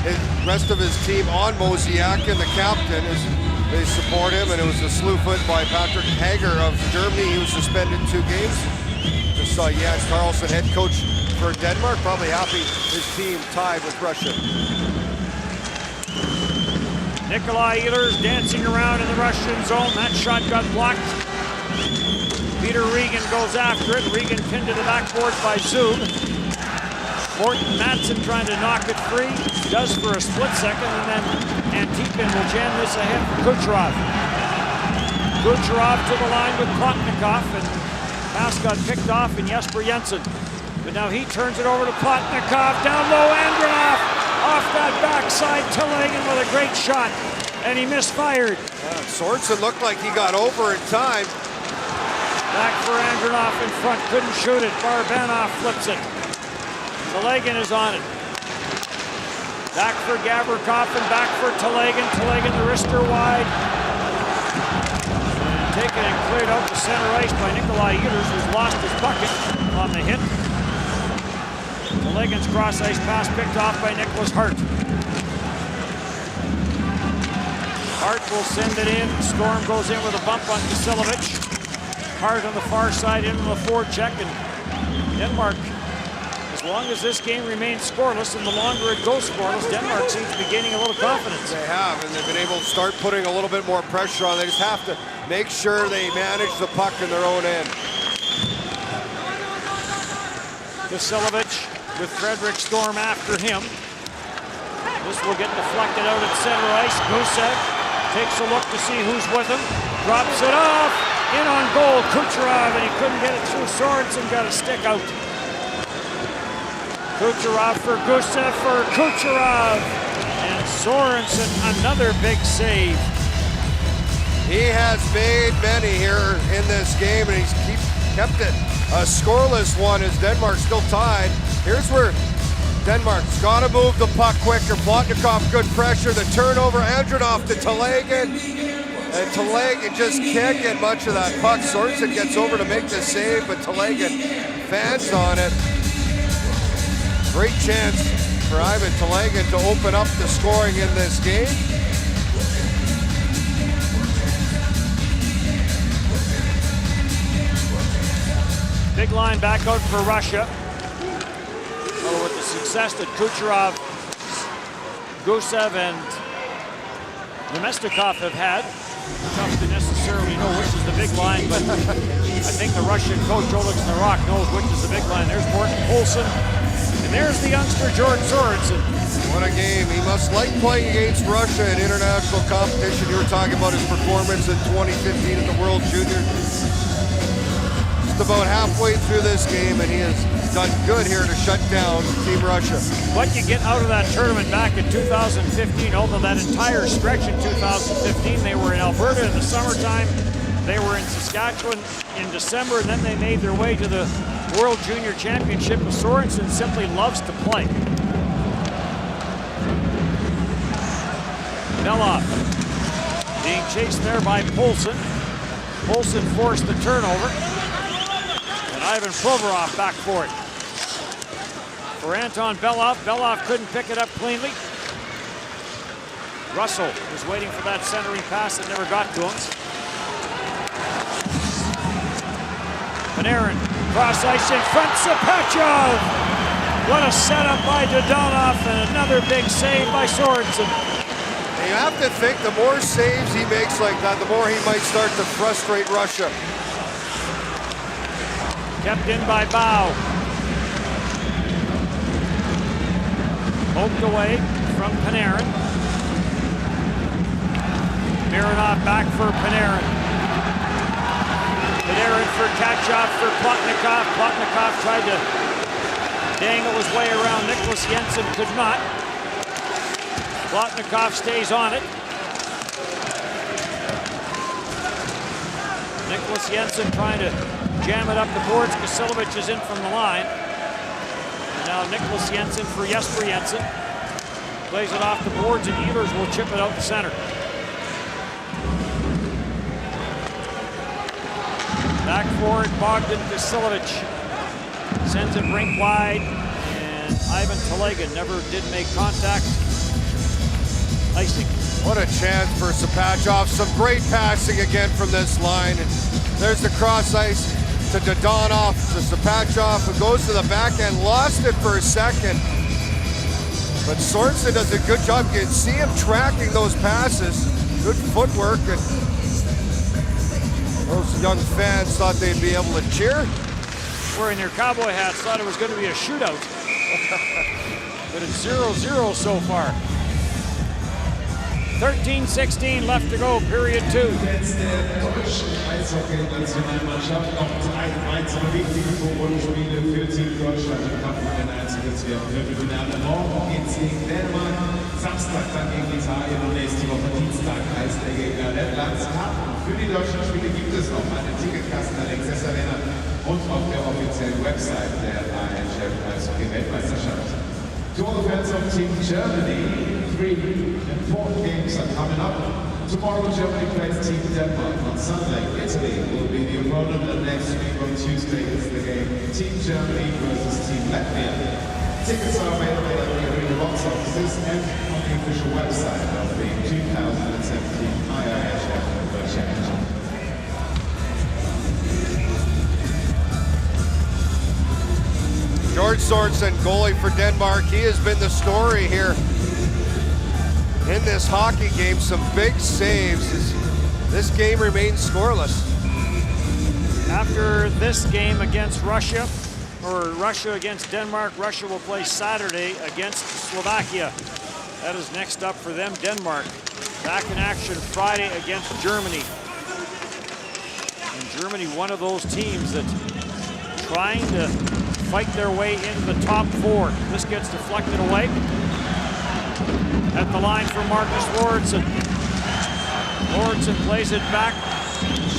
the rest of his team on Mosyakin, the captain, as they support him, and it was a slew foot by Patrick Hager of Germany. He was suspended 2 games. Just saw Jens Karlsson, head coach for Denmark, probably happy his team tied with Russia. Nikolai Ehlers dancing around in the Russian zone. That shot got blocked. Peter Regan goes after it. Regan pinned to the backboard by Zub. Morten Madsen trying to knock it free. Does for a split second, and then Antipin will jam this ahead for Kucherov. Kucherov to the line with Plotnikov, and pass got picked off in Jesper Jensen. But now he turns it over to Plotnikov. Down low, Andronov. Off that backside, Tillegen with a great shot, and he misfired. Sorensen looked like he got over in time. Back for Andronov in front, couldn't shoot it. Barabanov flips it. Tillegen is on it. Back for Gavrikov and back for Tillegen. Tillegen the wrister wide. And taken and cleared out to center ice by Nikolai Ehlers, who's lost his bucket on the hit. Tillegen's cross ice pass picked off by Nicholas Hart. Hart will send it in. Storm goes in with a bump on Vasilevich. Hart on the far side into the forecheck, and Denmark, as long as this game remains scoreless and the longer it goes scoreless, Denmark seems to be gaining a little confidence. They have, and they've been able to start putting a little bit more pressure on. They just have to make sure they manage the puck in their own end. Vasilevich with Frederick Storm after him. This will get deflected out at center ice. Gusev takes a look to see who's with him. Drops it off. In on goal, Kucherov, and he couldn't get it through. Sorensen got a stick out. Kucherov for Gusev for Kucherov. And Sorensen, another big save. He has made many here in this game, and he's kept it a scoreless one as Denmark's still tied. Here's where Denmark's got to move the puck quicker. Plotnikov, good pressure. The turnover, Andronov to Tillegen. And Tillegen just can't get much of that puck. Sorensen gets over to make the save, but Tillegen fans on it. Great chance for Ivan Tillegen to open up the scoring in this game. Big line back out for Russia. Well, with the success that Kucherov, Gusev, and Nemestikov have had, tough to necessarily know which is the big line, but I think the Russian coach, Oleg Narok, knows which is the big line. There's Morten Olsen, and there's the youngster, Jordan Sorensen. What a game. He must like playing against Russia in international competition. You were talking about his performance in 2015 at the World Junior. Just about halfway through this game, and he has done good here to shut down Team Russia. What you get out of that tournament back in 2015, although that entire stretch in 2015, they were in Alberta in the summertime, they were in Saskatchewan in December, and then they made their way to the World Junior Championship. Sorensen simply loves to play. Belov being chased there by Poulsen. Olsen forced the turnover. And Ivan Provorov back for it. For Anton Belov. Belov couldn't pick it up cleanly. Russell was waiting for that centering pass that never got to him. Panarin, cross ice in front, Sapachov! What a setup by Dodonov and another big save by Sorensen. You have to think the more saves he makes like that, the more he might start to frustrate Russia. Kept in by Bow. Poked away from Panarin. Mironov back for Panarin. Panarin for Kachov for Plotnikov. Plotnikov tried to dangle his way around Nicholas Jensen, could not. Plotnikov stays on it. Nicholas Jensen trying to jam it up the boards. Kasilovic is in from the line. And now Nicholas Jensen for Jesper Jensen. Plays it off the boards and Ehlers will chip it out the center. Back for it, Bogdan Kasilovic. Sends it rink wide, and Ivan Telegin never did make contact. Icing. What a chance for Sapachov. Some great passing again from this line. And there's the cross ice to Dodonov, to Sapachov, who goes to the backhand, lost it for a second. But Sorensen does a good job. You can see him tracking those passes. Good footwork. And those young fans thought they'd be able to cheer. Wearing their cowboy hats, thought it was going to be a shootout. But it's 0-0 so far. 13:16 left to go, period 2. Jetzt der deutschen Eishockey-Nationalmannschaft noch 3 weitere wichtige Vorrundenspiele für Team Deutschland im Kampf um den Einzelbezirk. Viertelfinale morgen geht's gegen Dänemark, Samstag dann gegen Italien und nächste Woche Dienstag heißt der Gegner Lettland. Karten für die deutschen Spiele gibt es noch an den Ticketkassen der Lanxess Arena und auf der offiziellen Website der IHF Eishockey-Weltmeisterschaft. To all the fans of Team Germany, 3 important games are coming up. Tomorrow Germany plays Team Denmark. On Sunday, Italy will be the opponent, and next week on Tuesday is the game Team Germany versus Team Latvia. Tickets are available at the arena box offices and on the official website of the 2017 IIHF World Championship. George Sorensen, goalie for Denmark. He has been the story here in this hockey game. Some big saves. This game remains scoreless. After this game against Russia, or Russia against Denmark, Russia will play Saturday against Slovakia. That is next up for them. Denmark back in action Friday against Germany. And Germany, one of those teams that trying to fight their way into the top 4. This gets deflected away. At the line for Marcus Lauritsen. Lauritsen plays it back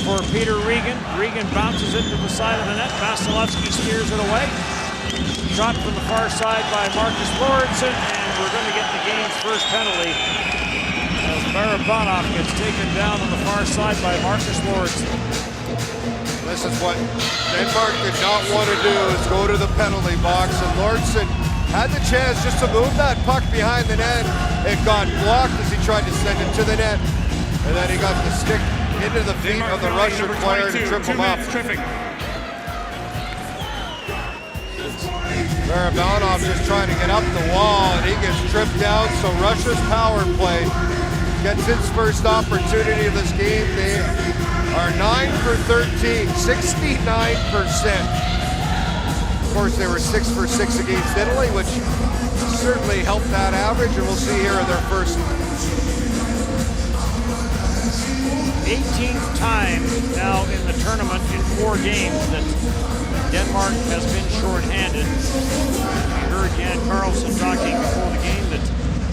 for Peter Regan. Regan bounces it to the side of the net. Vasilevsky steers it away. Shot from the far side by Marcus Lauritsen, and we're going to get the game's first penalty as Barabanov gets taken down on the far side by Marcus Lauritsen. This is what Denmark did not want to do, is go to the penalty box, and Lauritsen had the chance just to move that puck behind the net. It got blocked as he tried to send it to the net, and then he got the stick into the feet of the Russian player to trip him up. Barabanov just trying to get up the wall, and he gets tripped down, so Russia's power play gets its first opportunity of this game. They are 9 for 13, 69%. Of course, they were 6 for 6 against Italy, which certainly helped that average, and we'll see here in their first 18th time now in the tournament in 4 games that Denmark has been shorthanded. We heard Jan Carlson talking before the game that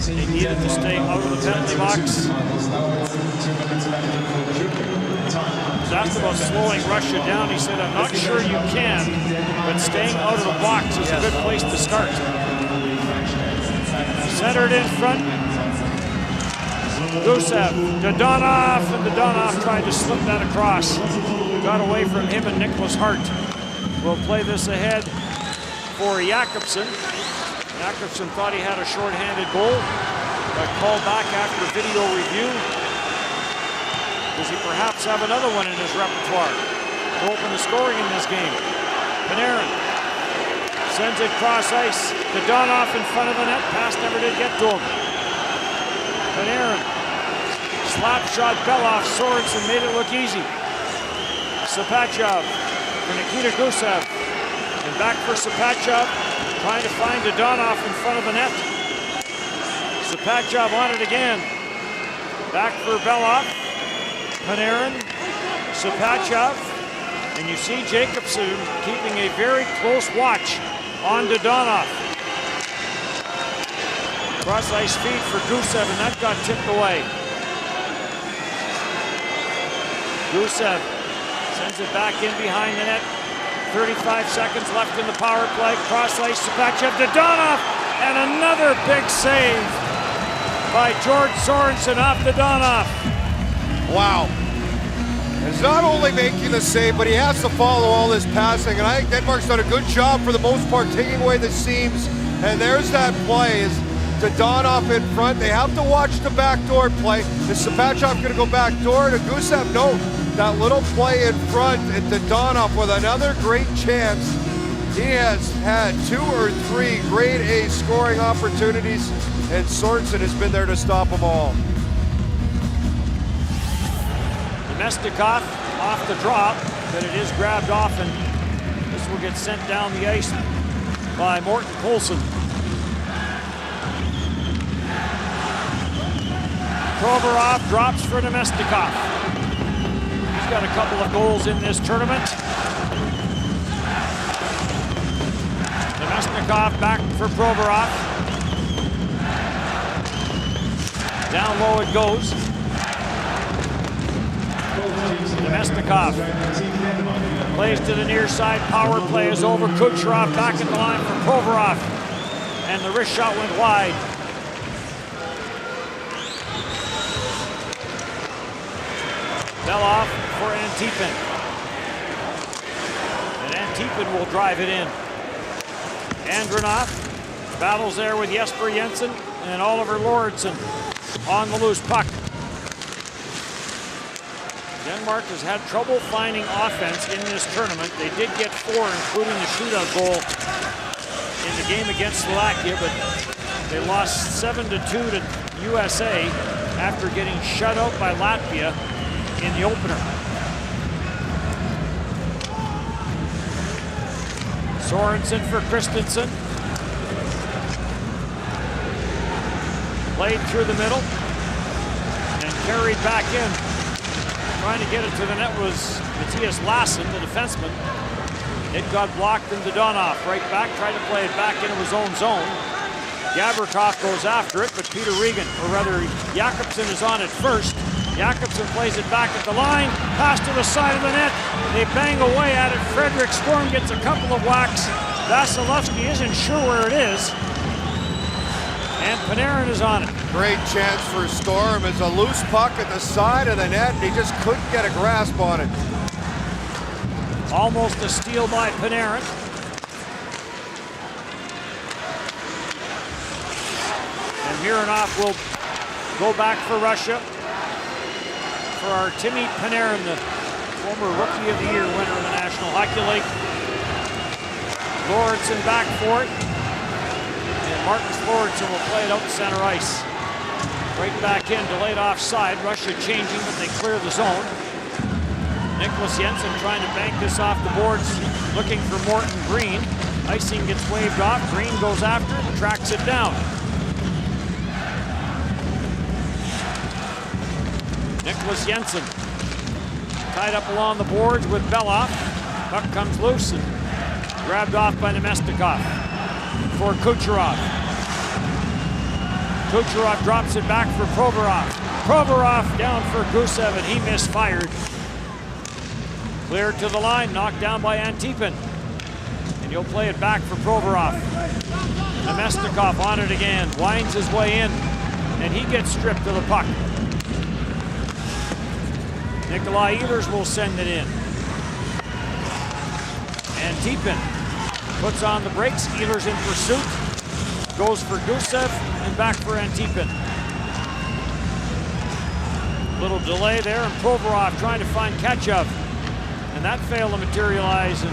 they needed to stay out of the penalty box. He was asked about slowing Russia down. He said, I'm not sure you can, but staying out of the box is a good place to start. Centered in front. Gusev, Dodonov, and Dodonov tried to slip that across. Got away from him, and Nicholas Hart will play this ahead for Jakobsen. Jakobsen thought he had a shorthanded goal, but called back after video review. Does he perhaps have another one in his repertoire to open the scoring in this game? Panarin sends it cross ice. Dodonov in front of the net. Pass never did get to him. Panarin, slap shot, Belov, Sorensen made it look easy. Sapachov for Nikita Gusev. And back for Sapachov, trying to find Dodonov in front of the net. Sapachov on it again. Back for Belov. Panarin, Sapachov, and you see Jakobsen keeping a very close watch on Dodonov. Cross ice feed for Gusev, and that got tipped away. Gusev sends it back in behind the net. 35 seconds left in the power play. Cross ice, Sapachov, Dodonov, and another big save by George Sorensen off Dodonov. Wow. He's not only making the save, but he has to follow all this passing. And I think Denmark's done a good job for the most part, taking away the seams. And there's that play. Is Dodonov in front. They have to watch the backdoor play. Is Sapachov going to go backdoor to Gusev? No. That little play in front, and Dodonov with another great chance. He has had 2 or 3 grade A scoring opportunities, and Sorensen has been there to stop them all. Mestikov off the drop, but it is grabbed off, and this will get sent down the ice by Morten Poulsen. Provorov drops for Nemestikov. He's got a couple of goals in this tournament. Nemestikov back for Provorov. Down low it goes. Nemestikov plays to the near side. Power play is over. Kucherov back at the line for Provorov. And the wrist shot went wide. Belov for Antipin. And Antipin will drive it in. Andronov battles there with Jesper Jensen and Oliver Lauritsen on the loose puck. Denmark has had trouble finding offense in this tournament. They did get 4, including the shootout goal in the game against Slovakia, but they lost 7-2 to USA after getting shut out by Latvia in the opener. Sorensen for Christensen. Played through the middle and carried back in. Trying to get it to the net was Matthias Lassen, the defenseman. It got blocked, and Dodonov right back, tried to play it back into his own zone. Gavrikov goes after it, but Peter Regan, or rather Jakobsen, is on it first. Jakobsen plays it back at the line, pass to the side of the net. They bang away at it. Frederick Storm gets a couple of whacks. Vasilevsky isn't sure where it is. And Panarin is on it. Great chance for Storm. It's a loose puck at the side of the net, and he just couldn't get a grasp on it. Almost a steal by Panarin. And Mironov will go back for Russia. For Artemi Panarin, the former Rookie of the Year winner of the National Hockey League. Lauritsen back for it. And Marcus Lauritsen will play it out to center ice. Right back in, delayed offside. Russia changing, but they clear the zone. Nicholas Jensen trying to bank this off the boards, looking for Morton Green. Icing gets waved off. Green goes after it and tracks it down. Nicholas Jensen tied up along the boards with Belov. Puck comes loose and grabbed off by Nemestikov for Kucherov. Kucherov drops it back for Provorov. Provorov down for Gusev, and he misfired. Cleared to the line, knocked down by Antipin. And he'll play it back for Provorov. Nemestikov on it again, winds his way in, and he gets stripped of the puck. Nikolai Ehlers will send it in. Antipin puts on the brakes. Ehlers in pursuit. Goes for Gusev and back for Antipin. Little delay there, and Provorov trying to find Kachev. And that failed to materialize, and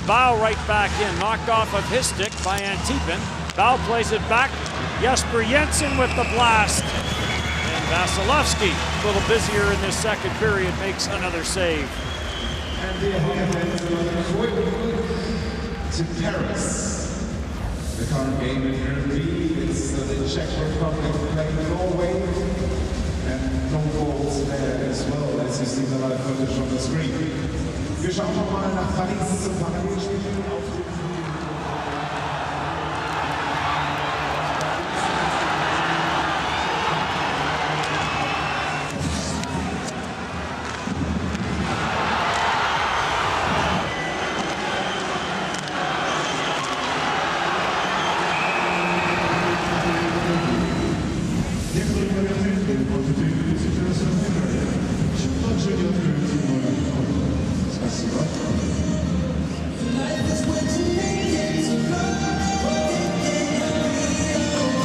Bow right back in, knocked off of his stick by Antipin. Bow plays it back. Jesper Jensen with the blast. And Vasilevsky, a little busier in this second period, makes another save. And the opponent to Paris. The current game in Group B is the Czech Republic playing Norway. And no goals there as well, as you see the live footage on the screen. Wir schauen mal nach Paris zum Parallelspiel auf dem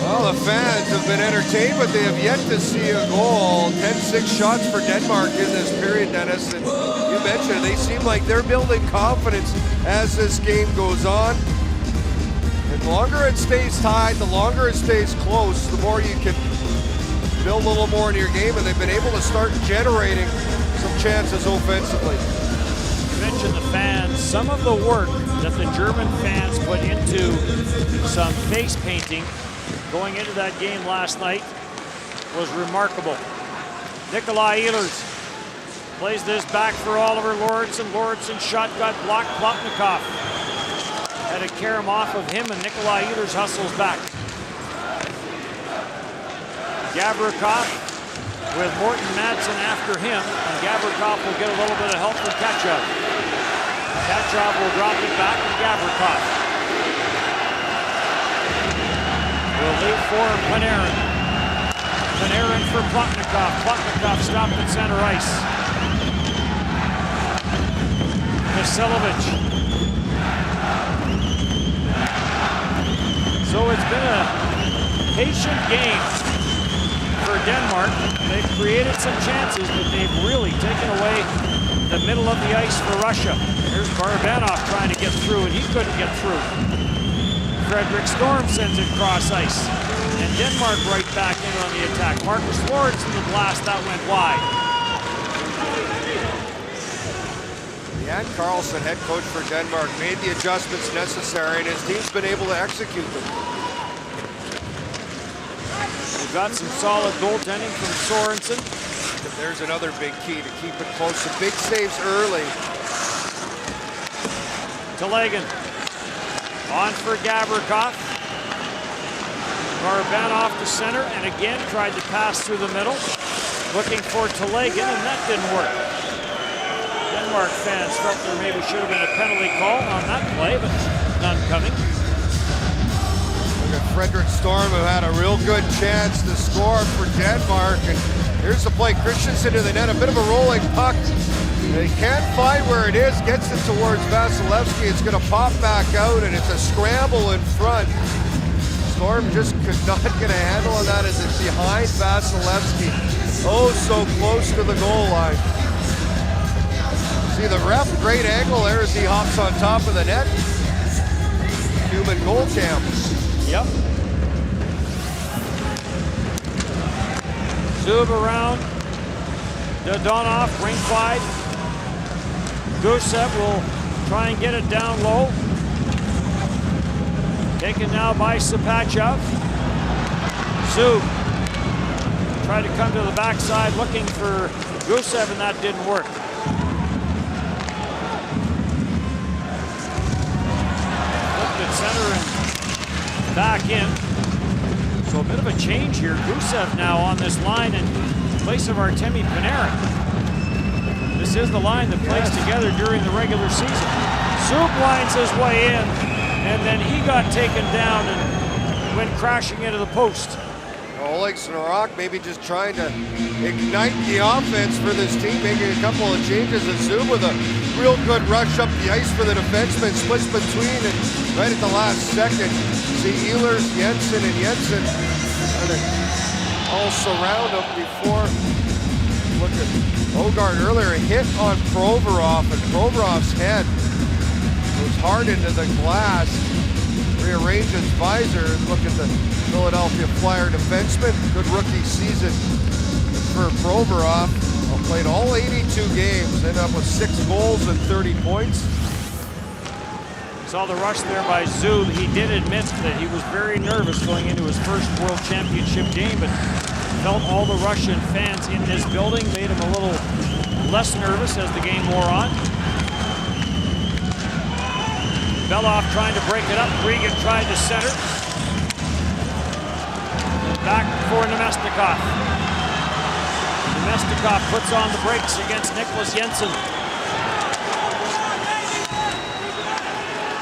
Well, the fans have been entertained, but they have yet to see a goal. 10-6 shots for Denmark in this period, Dennis. And you mentioned they seem like they're building confidence as this game goes on. And the longer it stays tied, the longer it stays close, the more you can build a little more in your game. And they've been able to start generating some chances offensively. You mentioned the fans. Some of the work that the German fans put into some face painting going into that game last night was remarkable. Nikolai Ehlers plays this back for Oliver Lauritsen. Lauritsen's shot got blocked. Plotnikov had to carry him off of him, and Nikolai Ehlers hustles back. Gavrikov with Morten Madsen after him, and Gavrikov will get a little bit of help from Kachev. Kachev will drop it back to Gavrikov. Will leave for Panarin. Panarin for Plotnikov. Plotnikov stopped at center ice. Vasilevich. So it's been a patient game for Denmark. They've created some chances, but they've really taken away the middle of the ice for Russia. Here's Barabanov trying to get through, and he couldn't get through. Frederick Storm sends it cross ice. And Denmark right back in on the attack. Marcus Lauritsen the blast, that went wide. Jan Carlson, head coach for Denmark, made the adjustments necessary, and his team's been able to execute them. We've got some solid goaltending from Sorensen. There's another big key to keep it close. Some big saves early. Telegan on for Gavrikov. Barabanov to center, and again tried to pass through the middle. Looking for Telegan, and that didn't work. Denmark fans felt there maybe should have been a penalty call on that play, but none coming. Look at Frederick Storm, who had a real good chance to score for Denmark. And here's the play. Christensen to the net, a bit of a rolling puck. He can't find where it is, gets it towards Vasilevsky. It's going to pop back out, and it's a scramble in front. Storm just could not get a handle on that as it's behind Vasilevsky. Oh, so close to the goal line. See the ref, great angle there as he hops on top of the net. Human goal cam. Yep. Zub around. Dodonov, rink wide. Gusev will try and get it down low. Taken now by Sapachev. Zub tried to come to the backside looking for Gusev, and that didn't work. Flipped at center and back in. So a bit of a change here. Gusev now on this line in place of Artemi Panarin. This is the line that plays together during the regular season. Zub winds his way in, and then he got taken down and went crashing into the post. Oh, Oleg Snarak maybe just trying to ignite the offense for this team, making a couple of changes. And Zoom with a real good rush up the ice for the defenseman, splits between, and right at the last second, see Ehlers, Jensen, and Jensen trying to all surround him before. Look at Ogard earlier, a hit on Provorov, and Provorov's head goes hard into the glass. Rearrange his visor. Look at the Philadelphia Flyer defenseman. Good rookie season for Provorov. Played all 82 games, ended up with 6 goals and 30 points. Saw the rush there by Zub. He did admit that he was very nervous going into his first World Championship game, but felt all the Russian fans in this building made him a little less nervous as the game wore on. Belov trying to break it up. Regan tried to center. Back for Nemestikov. Nemestikov puts on the brakes against Nicholas Jensen.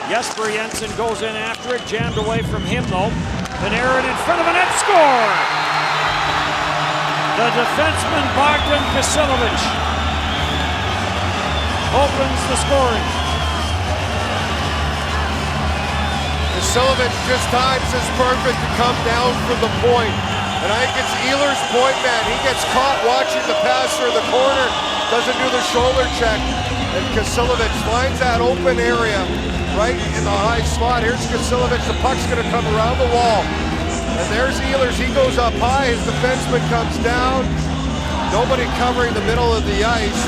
Jesper Jensen goes in after it, jammed away from him though. Panarin in front of the net, score! The defenseman Bogdan Kasilovic opens the scoring. Kasilovic just times is perfect to come down from the point. And I think it's Ehlers' point man. He gets caught watching the passer in the corner, doesn't do the shoulder check. And Kasilovic finds that open area right in the high slot. Here's Kasilovic, the puck's gonna come around the wall. And there's Ehlers, he goes up high, his defenseman comes down. Nobody covering the middle of the ice.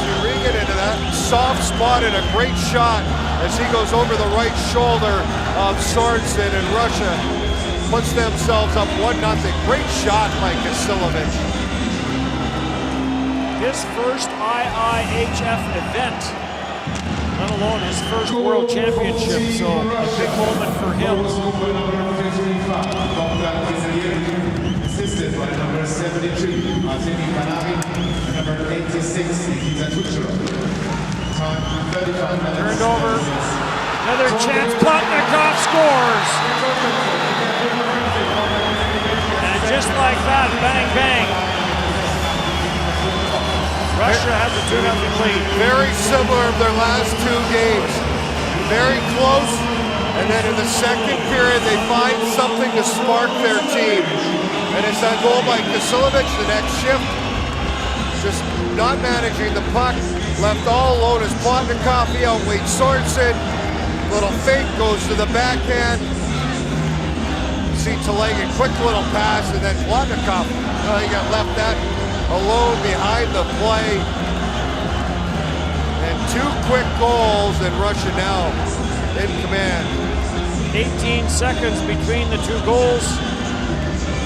See Regan into that soft spot and a great shot as he goes over the right shoulder of Sorensen, and Russia puts themselves up 1-0. Great shot by Kasilovic. His first IIHF event, let alone his first World Championship, so a big moment for him. Assisted by number 72, Artemi Panarin, and number 86, Nikita Kucherov. Time 35 minutes. Turned over, another chance, Plotnikov scores! And just like that, bang, bang. Russia has a 2-0 lead. Very similar to their last 2 games. Very close, and then in the second period, they find something to spark their team. And it's that goal by Kasilovic, the next shift. Just not managing the puck, left all alone as Plotnikov. He outweighed Sorensen. Little fake goes to the backhand. See Telegan, quick little pass, and then Plotnikov, he got left that alone behind the play. And 2 quick goals, and Russia now in command. 18 seconds between the 2 goals.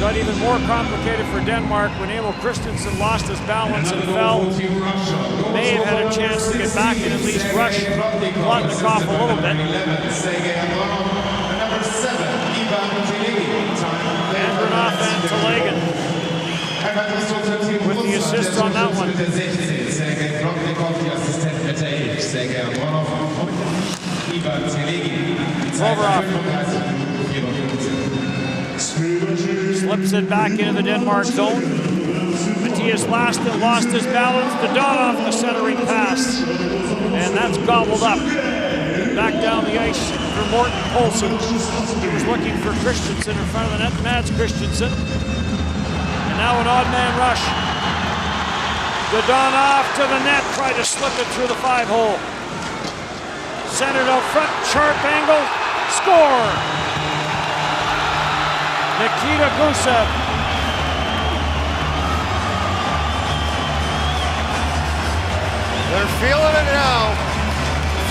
Got even more complicated for Denmark when Emil Christensen lost his balance and fell. May have had a chance to get back and at least rush Plotnikov a little bit. Andronov and Telegan with the assists on that one. Slips it back into the Denmark zone. Matthias Laston lost his balance. Dadonov the centering pass. And that's gobbled up. Back down the ice for Morten Poulsen. He was looking for Christensen in front of the net. Mads Christensen. And now an odd man rush. Dadonov to the net. Tried to slip it through the 5-hole. Centered out front. Sharp angle. Score! Nikita Gusev. They're feeling it now.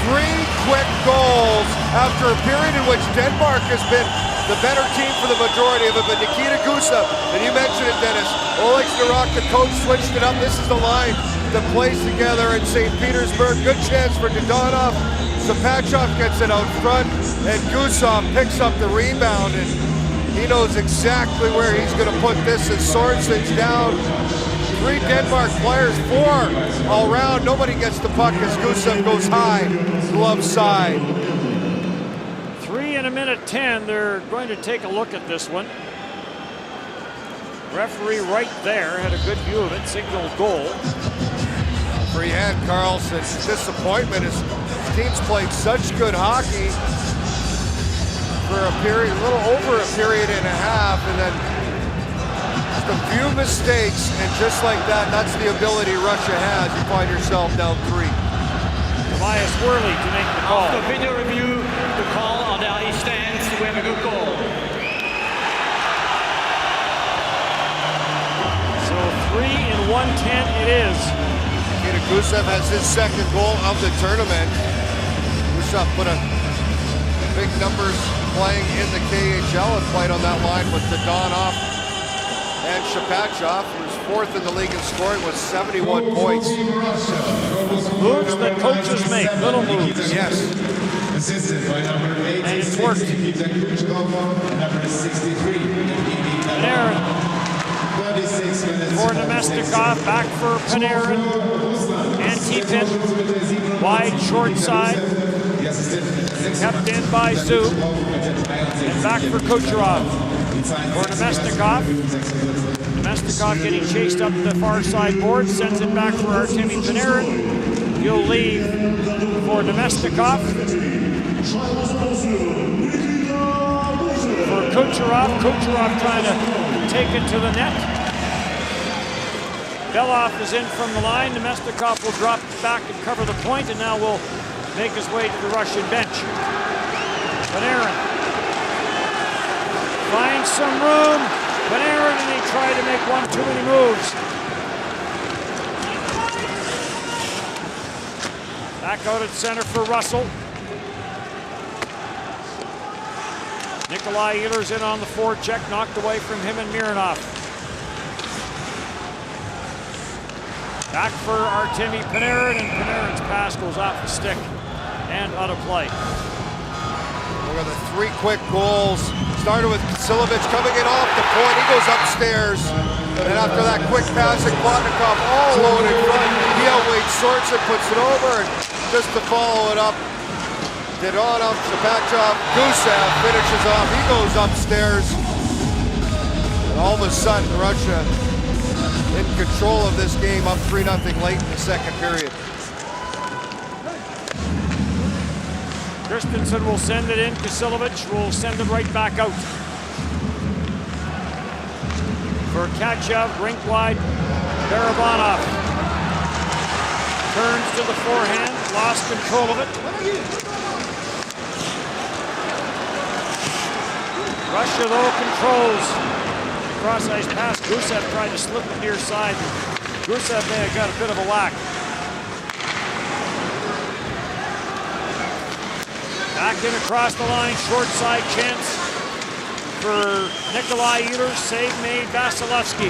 3 quick goals after a period in which Denmark has been the better team for the majority of it, but Nikita Gusev, and you mentioned it, Dennis, Oleg Snarak, the coach, switched it up. This is the line that plays together in St. Petersburg. Good chance for Dadonov. Zapachov gets it out front, and Gusev picks up the rebound, and he knows exactly where he's going to put this as Sorensen's down. 3 Denmark players, 4 all around. Nobody gets the puck as Gusev goes high, glove side. 3 in a a minute 10. They're going to take a look at this one. Referee right there had a good view of it, signaled goal. Free hand, Carlson. Disappointment is teams played such good hockey for a period, a little over a period and a half, and then just a few mistakes, and just like that, that's the ability Russia has. You find yourself down 3. Tobias Worley to make the call. After video review, the call on the ice stands. We have a good goal. So 3 in 110 it is. Nikita Gusev has his second goal of the tournament. Gusev put a big numbers playing in the KHL and played on that line with Dadonov and Shapachov, who's 4th in the league in scoring with 71 points. Moves that coaches make, little moves. Yes. Assisted by number 8, And it's worked. Nikita Kucherov, number 63, Panarin 26 minutes. for Nemestikov, back for Panarin. Antipin, wide short side, kept in by Zub. And back for Kucherov. For Nemestikov. Nemestikov getting chased up the far side board, sends it back for Artemi Panarin. He'll leave for Nemestikov. For Kucherov. Kucherov trying to take it to the net. Belov is in from the line. Nemestikov will drop back and cover the point, and now will make his way to the Russian bench. Panarin finds some room. Panarin, and he tried to make one too many moves. Back out at center for Russell. Nikolai Ehlers in on the forecheck, knocked away from him and Mironov. Back for Artemi Panarin, and Panarin's pass goes off the stick and out of play. Look at the 3 quick goals. Started with Silovich coming in off the point. He goes upstairs. And after that quick passing, Plotnikov all alone in front. He outweighs Sorensen, puts it over, and just to follow it up, Dadonov, Shapachov, Gusev finishes off. He goes upstairs. And all of a sudden, Russia in control of this game, up 3-0 late in the second period. Christensen will send it in. Kasilovich will send it right back out. For Kachev, rink wide, Barabanov. Turns to the forehand, lost control of it. Russia, though, controls. Cross ice pass. Gusev tried to slip it near side. Gusev may have got a bit of a whack. Back in across the line, short side chance for Nikolai Ehlers. Save made, Vasilevsky.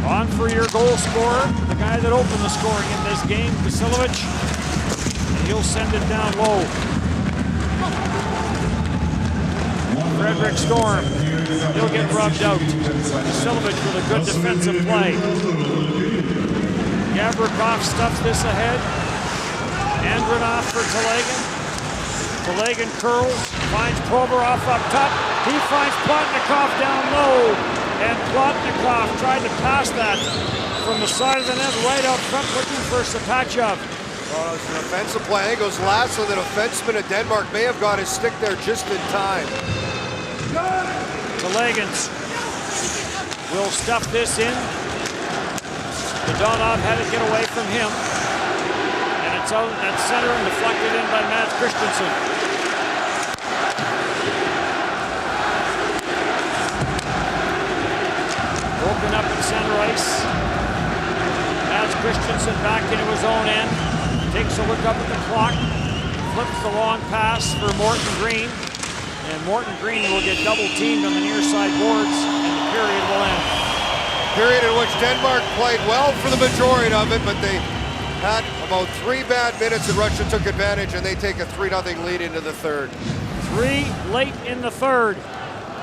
On for your goal scorer, the guy that opened the scoring in this game, Vasilevich. And he'll send it down low. Frederick Storm, he'll get rubbed out. Vasilevich with a good defensive play. Gavrikov stuffs this ahead. Andronov for Telegan. Telegan curls, finds Provorov up top. He finds Plotnikov down low. And Plotnikov tried to pass that from the side of the net right out front, looking for Shapachov. Well, it's an offensive play. It goes last, so the defenseman of Denmark may have got his stick there just in time. Telegans will stuff this in. Dadonov had to get away from him. And it's out at center and deflected in by Mads Christensen. Broken up at center ice. Mads Christensen back into his own end. Takes a look up at the clock. Flips the long pass for Morton Green. And Morton Green will get double teamed on the near side boards, and the period will end. Period in which Denmark played well for the majority of it, but they had about 3 bad minutes and Russia took advantage, and they take a 3-0 lead into the third. 3 late in the third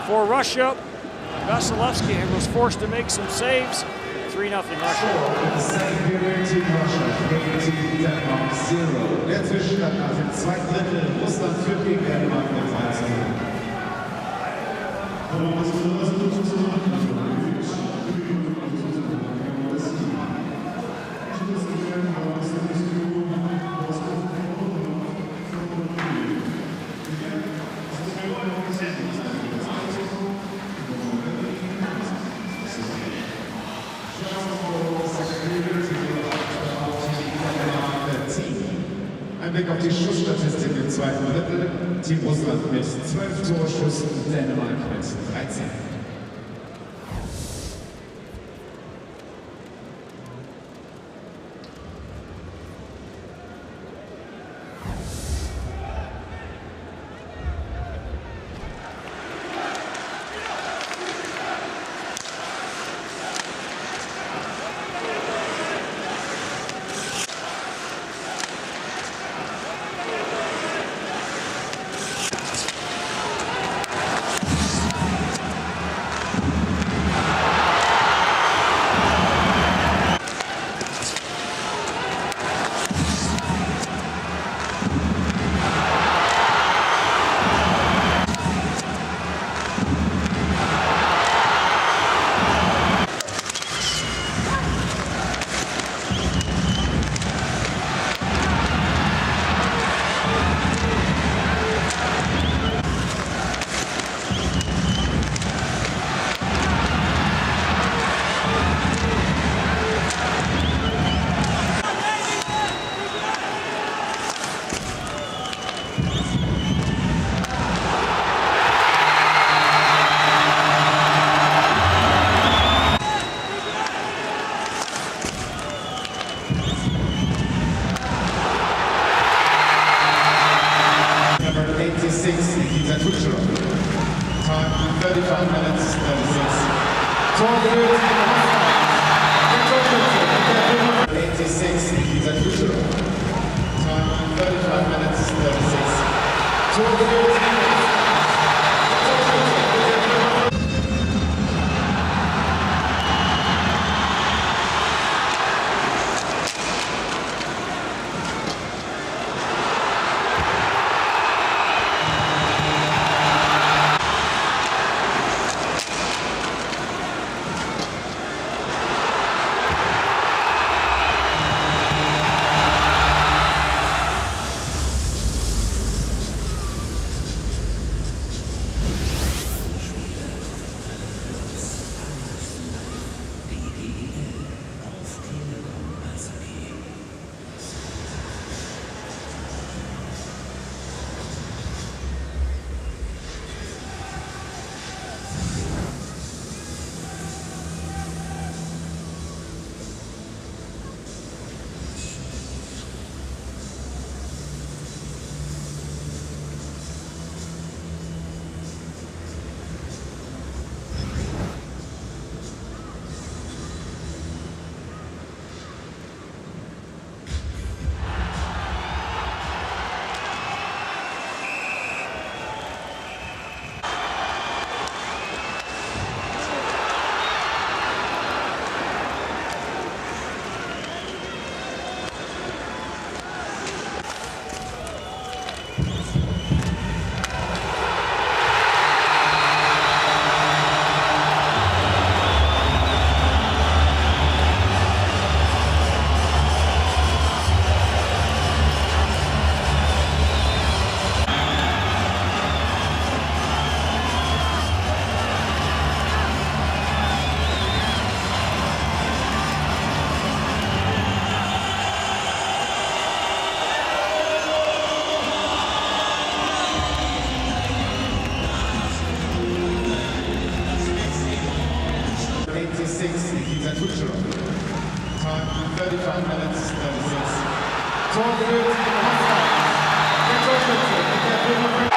for Russia. Vasilevsky was forced to make some saves. 3-0 Russia. In the second period, Team Russia 3, Team Denmark 0. Der Zwischenstand nach dem zweiten Drittel. Russland führt gegen Dänemark mit 1:0. Ein Blick auf die Schussstatistik im zweiten Drittel. Team Russland mit 12 Torschüssen, Dänemark mit 13. Nikita Kucherov. Time 35 minutes, 36. 86, Nikita Kucherov. Time 35 minutes, 36. Nikita Kucherov. Time 35 minutes, 36. Tor für Team Russland. Der Torschütze, der Nummer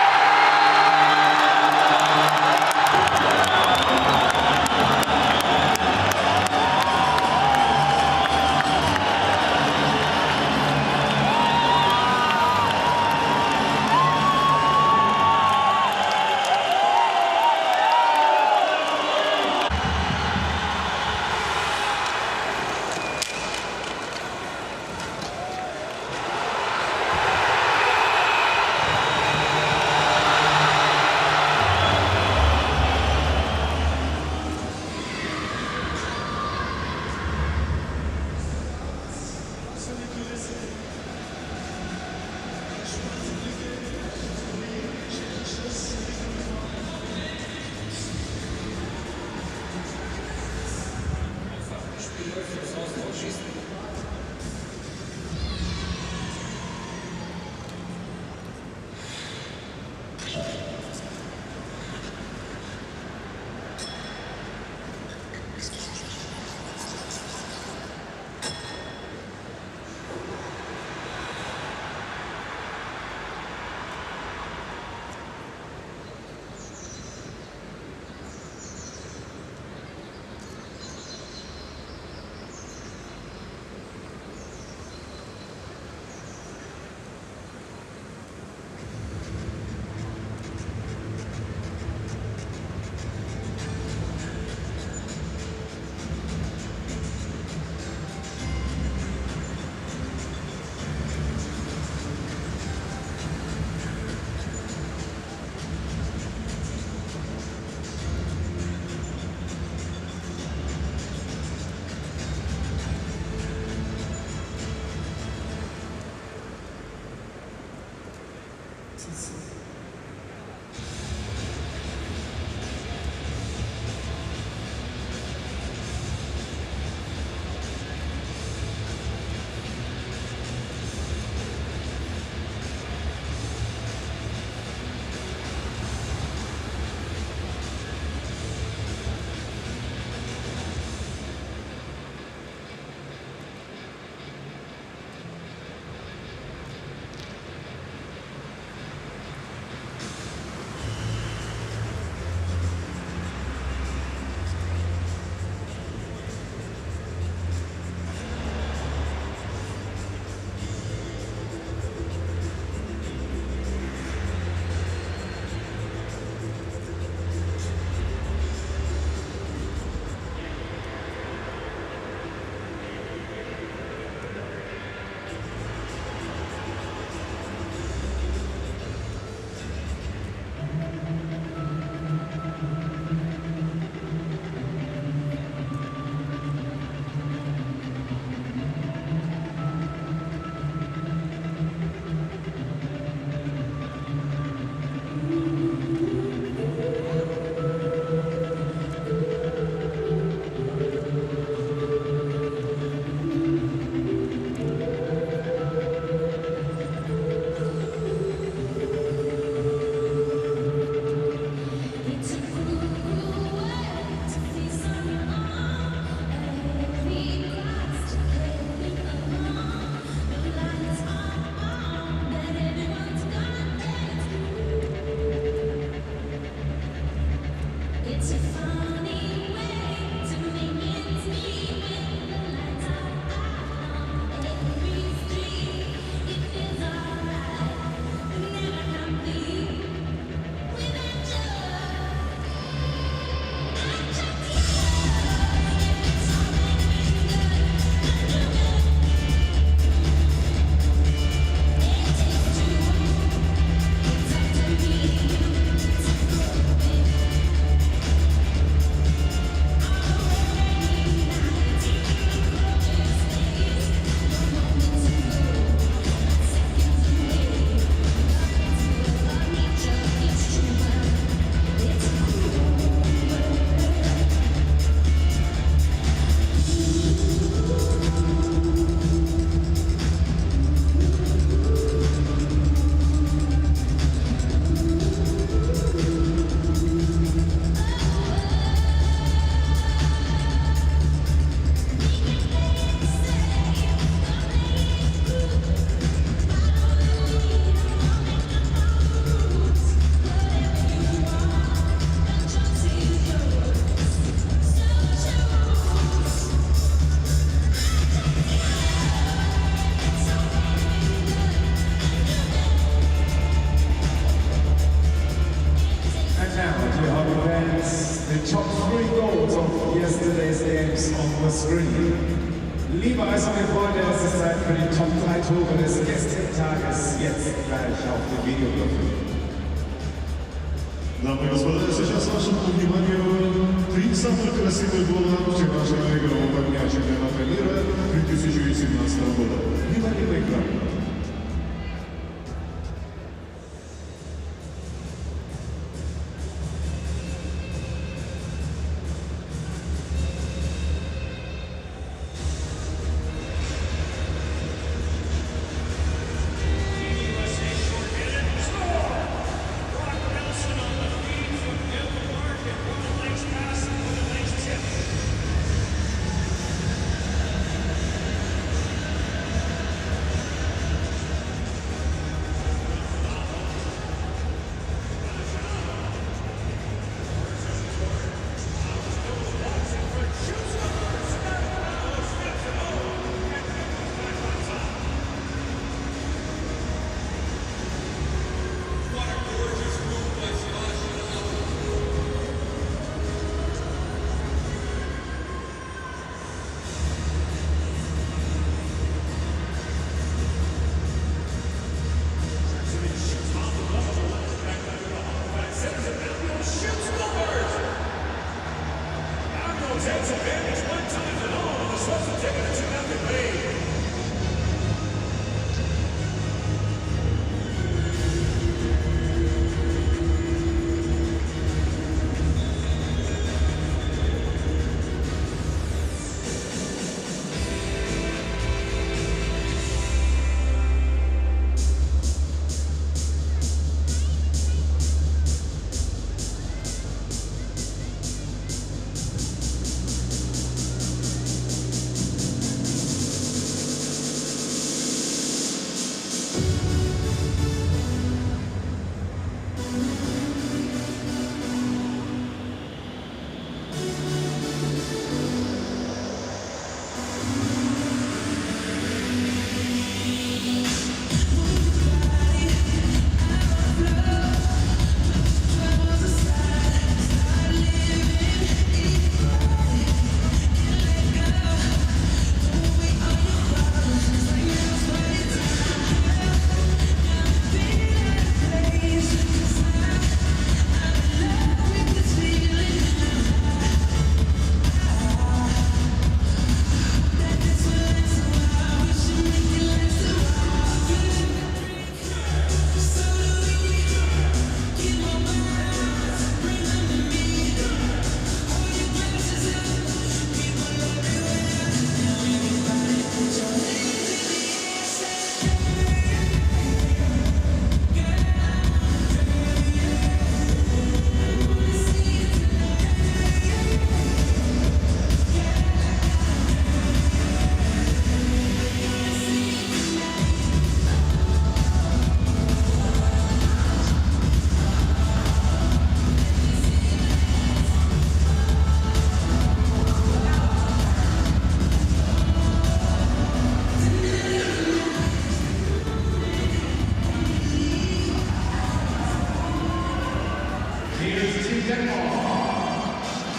Liebe Eishockey-Freunde, es ist Zeit für die Top 3 Tore des gestrigen Tages. Jetzt gleich auf dem Videograph. Дамы и господа, сейчас вашему вниманию 3 самых красивых гола вчерашнего игрового дня чемпионата мира 2018 года. Внимание на экран.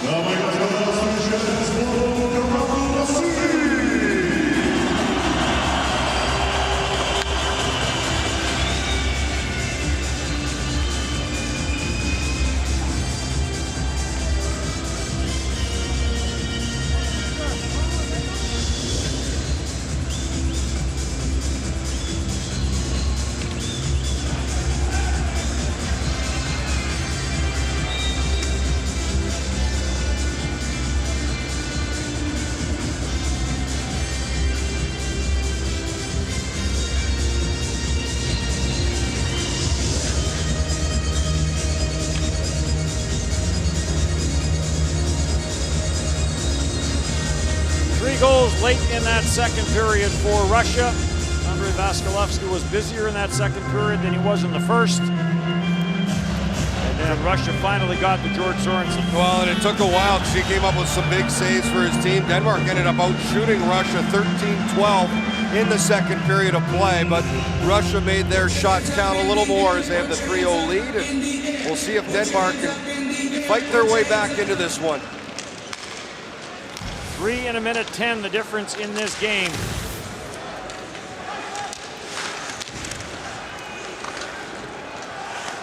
Дамы и господа, встречайте сборную команду России! Three goals late in that second period for Russia. Andrei Vasilevsky was busier in that second period than he was in the first. And then Russia finally got to George Sorensen. Well, and it took a while because he came up with some big saves for his team. Denmark ended up out shooting Russia 13-12 in the second period of play, but Russia made their shots count a little more as they have the 3-0 lead, and we'll see if Denmark can fight their way back into this one. 3 in a minute 10, the difference in this game.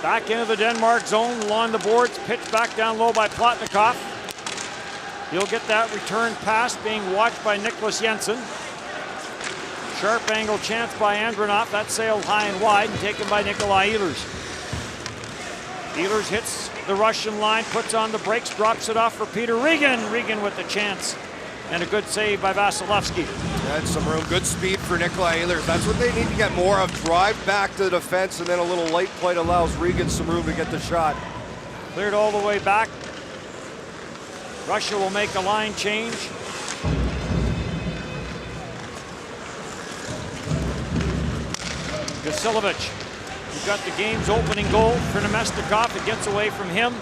Back into the Denmark zone, along the boards, pitched back down low by Plotnikov. He'll get that return pass being watched by Niklas Jensen. Sharp angle chance by Andronov. That sailed high and wide and taken by Nikolai Ehlers. Ehlers hits the Russian line, puts on the brakes, drops it off for Peter Regan. Regan with the chance. And a good save by Vasilevsky. Had some room, good speed for Nikolai Ehlers. That's what they need to get more of. Drive back to the defense, and then a little light play allows Regan some room to get the shot. Cleared all the way back. Russia will make a line change. Vasilevich, who got the game's opening goal for Nemestikov. It gets away from him.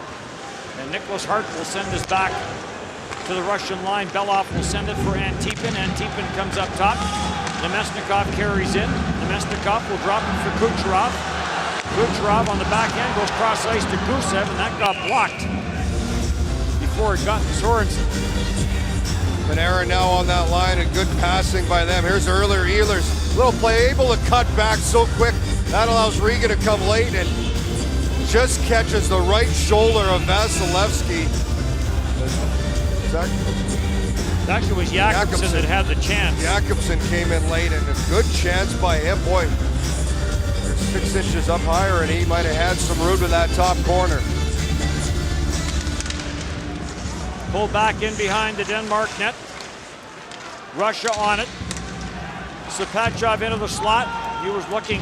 And Nicholas Hart will send this back to the Russian line. Belov will send it for Antipin. Antipin comes up top. Nemesnikov carries in. Nemestikov will drop it for Kucherov. Kucherov on the back end goes cross ice to Gusev, and that got blocked before it got to Sorensen. Panarin now on that line, and good passing by them. Here's earlier Ehlers. Little play, able to cut back so quick. That allows Regan to come late and just catches the right shoulder of Vasilevsky. Actually, it was Jakobsen that had the chance. Jakobsen came in late, and a good chance by him. Boy, they're 6 inches up higher, and he might have had some room to that top corner. Pulled back in behind the Denmark net. Russia on it. Sapachov into the slot. He was looking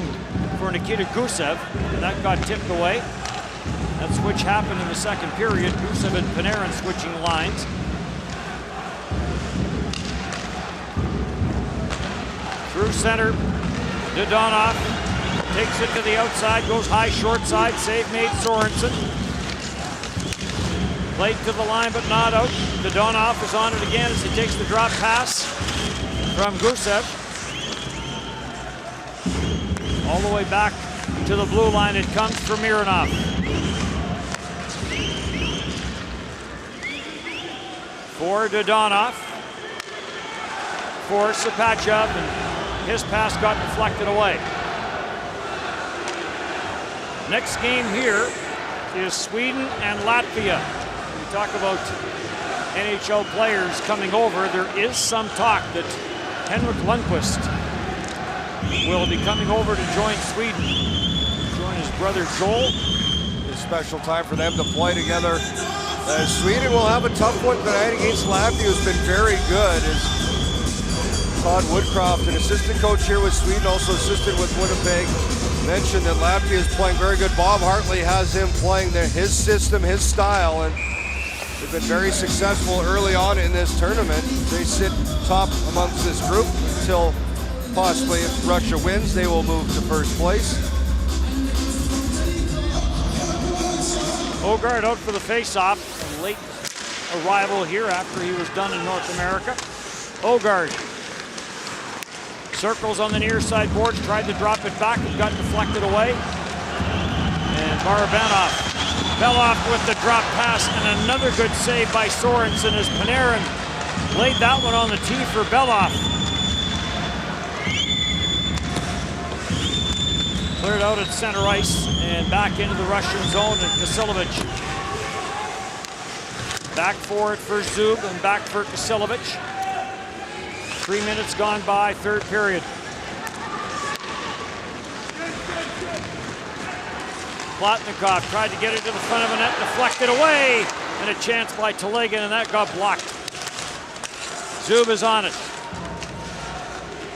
for Nikita Gusev, and that got tipped away. That switch happened in the second period. Gusev and Panarin switching lines. Through center, Dodonov takes it to the outside, goes high, short side, save made Sorensen. Played to the line, but not out. Dodonov is on it again as he takes the drop pass from Gusev. All the way back to the blue line, it comes from Mironov. For Dodonov. For Sapachov, and his pass got deflected away. Next game here is Sweden and Latvia. We talk about NHL players coming over. There is some talk that Henrik Lundqvist will be coming over to join Sweden, join his brother Joel. It's a special time for them to play together. Sweden will have a tough one tonight against Latvia, who's been very good. Todd Woodcroft, an assistant coach here with Sweden, also assistant with Winnipeg, mentioned that Latvia is playing very good. Bob Hartley has him playing his system, his style, and they've been very successful early on in this tournament. They sit top amongst this group until possibly if Russia wins, they will move to first place. Bogard out for the face-off, a late arrival here after he was done in North America. Bogard circles on the near side boards, tried to drop it back, it got deflected away. And Barabanov fell off with the drop pass, and another good save by Sorensen as Panarin laid that one on the tee for Belov. Cleared out at center ice and back into the Russian zone, and Kasilovich back for it for Zub and back for Kasilovich. 3 minutes gone by, third period. Plotnikov tried to get it to the front of the net, deflected away, and a chance by Telegan, and that got blocked. Zub is on it.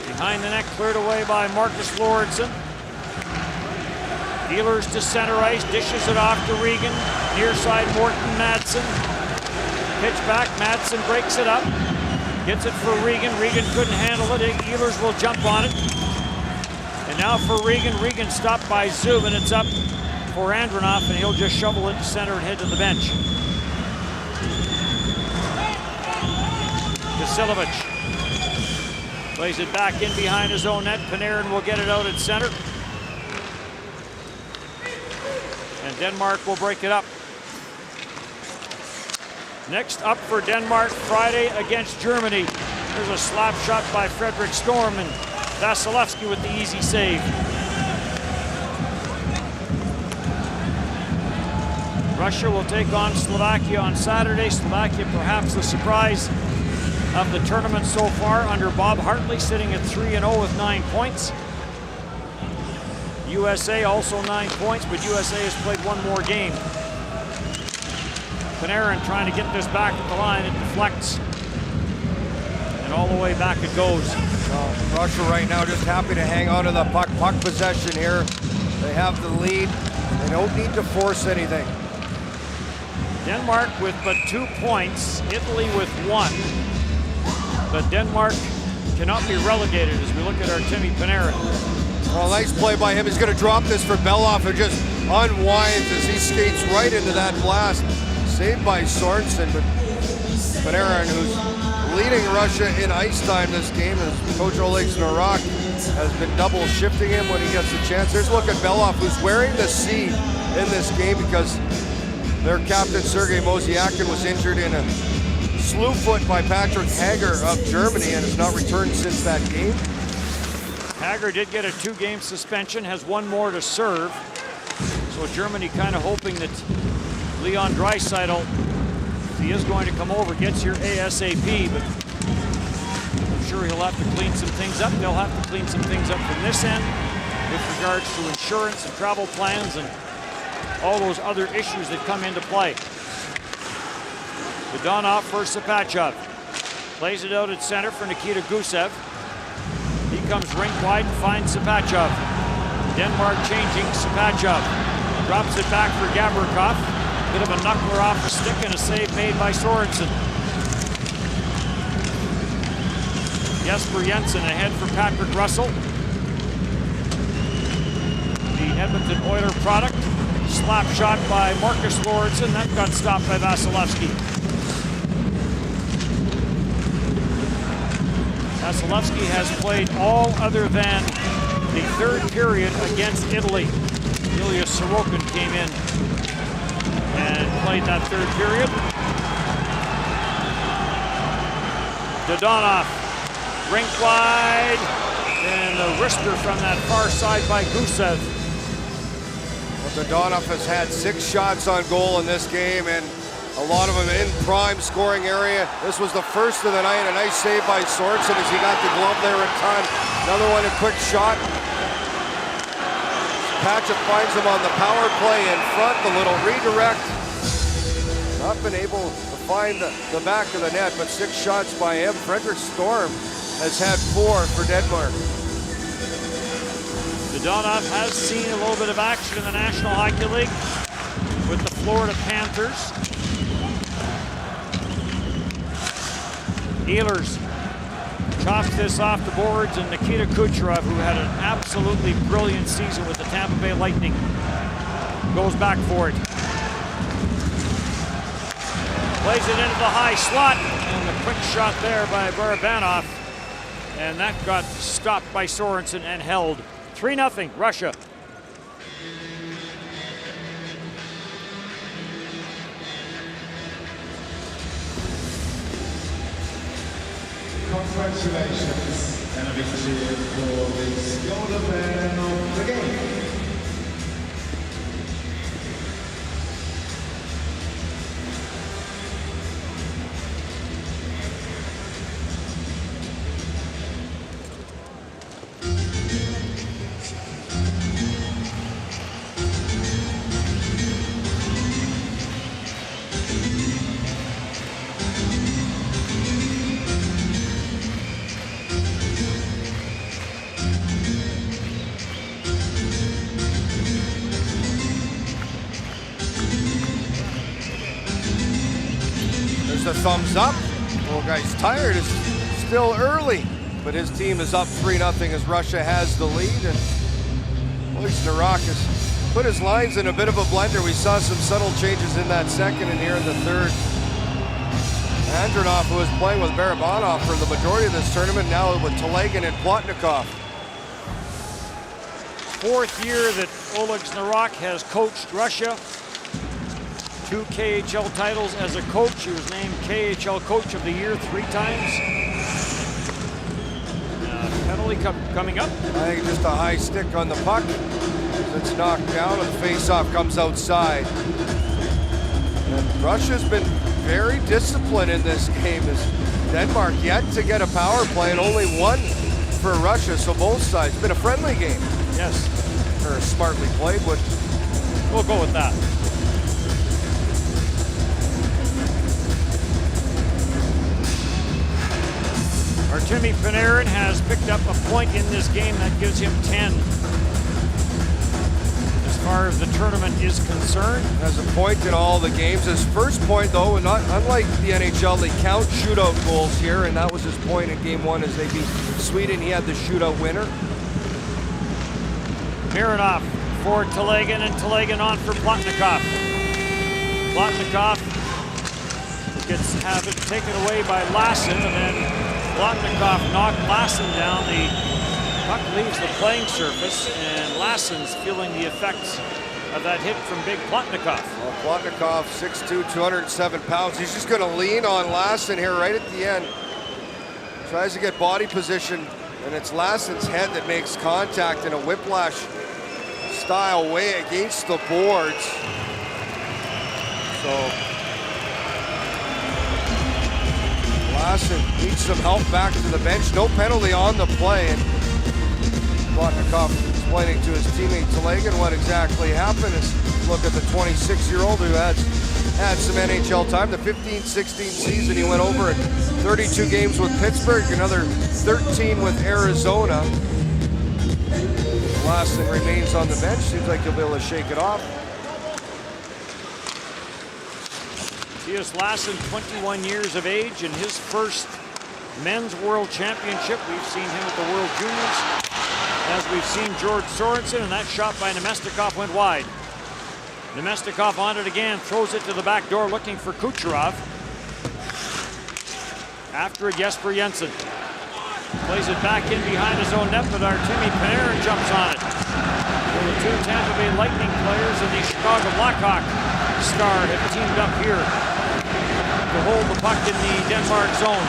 Behind the net, cleared away by Marcus Lauritsen. Dealers to center ice, dishes it off to Regan. Near side, Morton Madsen. Pitch back, Madsen breaks it up. Gets it for Regan. Regan couldn't handle it. Ehlers will jump on it. And now for Regan. Regan stopped by Zub, and it's up for Andronov, and he'll just shovel it to center and head to the bench. Kasilovich plays it back in behind his own net. Panarin will get it out at center. And Denmark will break it up. Next up for Denmark, Friday against Germany. There's a slap shot by Frederick Storm, and Vasilevsky with the easy save. Russia will take on Slovakia on Saturday. Slovakia perhaps the surprise of the tournament so far, under Bob Hartley sitting at 3-0 with 9 points. USA also 9 points, but USA has played one more game. Panarin trying to get this back at the line. It deflects. And all the way back it goes. Well, Russia right now just happy to hang on to the puck. Puck possession here. They have the lead. They don't need to force anything. Denmark with but 2 points. Italy with 1. But Denmark cannot be relegated as we look at Artemi Panarin. Well, nice play by him. He's going to drop this for Belov, who just unwinds as he skates right into that blast. Saved by Sorensen, but Panarin, who's leading Russia in ice time this game, as Coach Oleg Norak has been double shifting him when he gets the chance. There's a look at Belov, who's wearing the C in this game because their captain Sergei Mosiakin was injured in a slew foot by Patrick Hager of Germany and has not returned since that game. Hager did get a 2-game suspension, has 1 more to serve. So Germany kind of hoping that Leon Draisaitl he is going to come over, gets here ASAP, but I'm sure he'll have to clean some things up. They'll have to clean some things up from this end with regards to insurance and travel plans and all those other issues that come into play. Dadonov for Sapachev. Plays it out at center for Nikita Gusev. He comes rink wide and finds Sapachev. Denmark changing Sapachev. Drops it back for Gavrikov. Bit of a knuckler off the stick and a save made by Sorensen. Jesper Jensen ahead for Patrick Russell. The Edmonton Oilers product. Slap shot by Marcus Lorentzen. That got stopped by Vasilevsky. Vasilevsky has played all other than the third period against Italy. Ilya Sorokin came in and played that third period. Dadonov, rink wide, and the wrister from that far side by Gusev. Well, Dadonov has had 6 shots on goal in this game, and a lot of them in prime scoring area. This was the first of the night. A nice save by Sorensen as he got the glove there in time. Another one, a quick shot. Patchett finds him on the power play in front, the little redirect. Not been able to find the back of the net, but 6 shots by him. Frederick Storm has had 4 for Denmark. Dadonov has seen a little bit of action in the National Hockey League with the Florida Panthers. Ehlers chops this off the boards, and Nikita Kucherov, who had an absolutely brilliant season with the Tampa Bay Lightning, goes back for it. Plays it into the high slot, and the quick shot there by Barabanov, and that got stopped by Sorensen and held. 3-0, Russia. Congratulations, and a big cheer for the golden man of the game. A thumbs up. Little guy's tired. It's still early, but his team is up 3-0 as Russia has the lead. And Alex Narak has put his lines in a bit of a blender. We saw some subtle changes in that second and here in the third. Andronov, who was playing with Barabanov for the majority of this tournament, now with Telegin and Plotnikov. 4th year that Oleg Narak has coached Russia. 2 KHL titles as a coach. He was named KHL Coach of the Year 3 times. Penalty coming up. I think just a high stick on the puck. It's knocked down and the face-off comes outside. And Russia's been very disciplined in this game as Denmark yet to get a power play and only 1 for Russia, so both sides. It's been a friendly game. Yes. Or smartly played, but we'll go with that. Artemi Panarin has picked up a point in this game. That gives him 10. As far as the tournament is concerned. Has a point in all the games. His first point, though, and not unlike the NHL, they count shootout goals here, and that was his point in Game 1 as they beat Sweden. He had the shootout winner. Mironov for Telegin, and Telegin on for Plotnikov. Plotnikov gets it taken away by Lassen, and then Plotnikov knocked Lassen down. The puck leaves the playing surface, and Lassen's feeling the effects of that hit from big Plotnikov. Well, Plotnikov, 6'2", 207 pounds. He's just going to lean on Lassen here right at the end. Tries to get body position, and it's Lassen's head that makes contact in a whiplash-style way against the boards. So Lassen needs some help back to the bench. No penalty on the play. And Plotnikov explaining to his teammate Telegan what exactly happened. Is look at the 26-year-old who had some NHL time. The 15-16 season, he went over at 32 games with Pittsburgh, another 13 with Arizona. Lassen remains on the bench. Seems like he'll be able to shake it off. Mattias Lassen, 21 years of age, in his first men's world championship. We've seen him at the World Juniors, as we've seen George Sorensen, and that shot by Nemestikov went wide. Nemestikov on it again, throws it to the back door looking for Kucherov. After it, Jesper Jensen. Plays it back in behind his own net, but Artemi Panarin jumps on it. So the two Tampa Bay Lightning players and the Chicago Blackhawk star have teamed up here to hold the puck in the Denmark zone.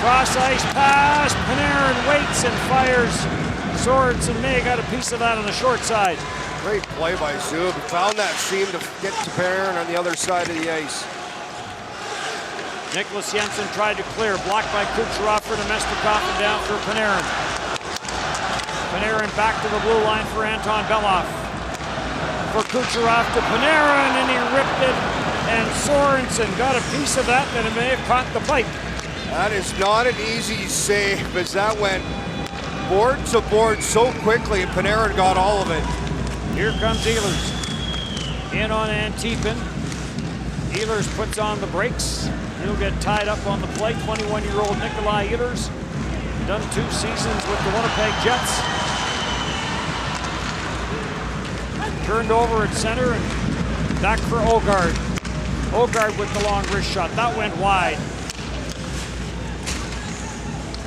Cross ice pass, Panarin waits and fires. Sorensen may have got a piece of that on the short side. Great play by Zub. Found that seam to get to Panarin on the other side of the ice. Nicholas Jensen tried to clear, blocked by Kucherov for Nemestikov and down for Panarin. Panarin back to the blue line for Anton Belov. For Kucherov to Panarin, and he ripped it, and Sorensen got a piece of that, and it may have caught the pipe. That is not an easy save, as that went board to board so quickly, and Panarin got all of it. Here comes Ehlers. In on Antipin. Ehlers puts on the brakes. He'll get tied up on the play. 21-year-old Nikolai Ehlers. Done 2 seasons with the Winnipeg Jets. Turned over at center and back for Ogard. Ogard with the long wrist shot. That went wide.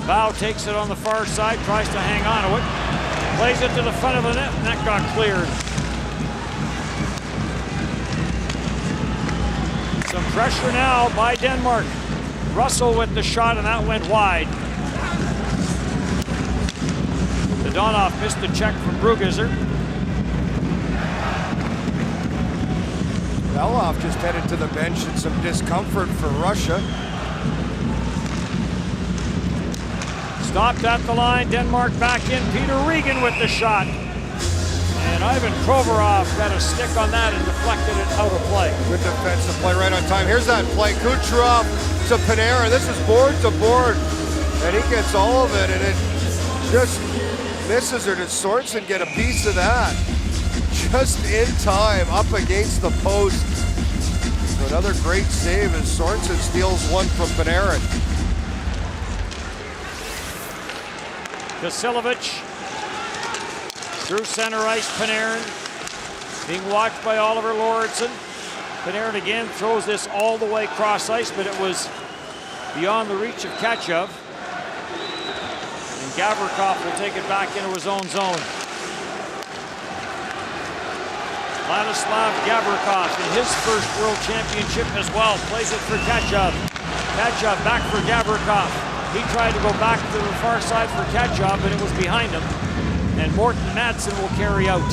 Bow takes it on the far side, tries to hang on to it. Plays it to the front of the net, and that got cleared. Some pressure now by Denmark. Russell with the shot, and that went wide. Dadonov missed the check from Brugizer. Belov just headed to the bench in some discomfort for Russia. Stopped at the line, Denmark back in. Peter Regan with the shot. And Ivan Provorov got a stick on that and deflected it out of play. Good defensive play right on time. Here's that play. Kucherov to Panarin. This is board to board. And he gets all of it, and it just misses. Or does Sorensen get a piece of that? Just in time, up against the post. So another great save as Sorensen steals one from Panarin. Vasiljevic through center ice. Panarin being watched by Oliver Lauritsen. Panarin again throws this all the way cross ice, but it was beyond the reach of Kachev. And Gavrikov will take it back into his own zone. Vladislav Gavrikov in his first world championship as well. Plays it for Kachev. Kachev back for Gavrikov. He tried to go back to the far side for Kachev, but it was behind him. And Morten Madsen will carry out.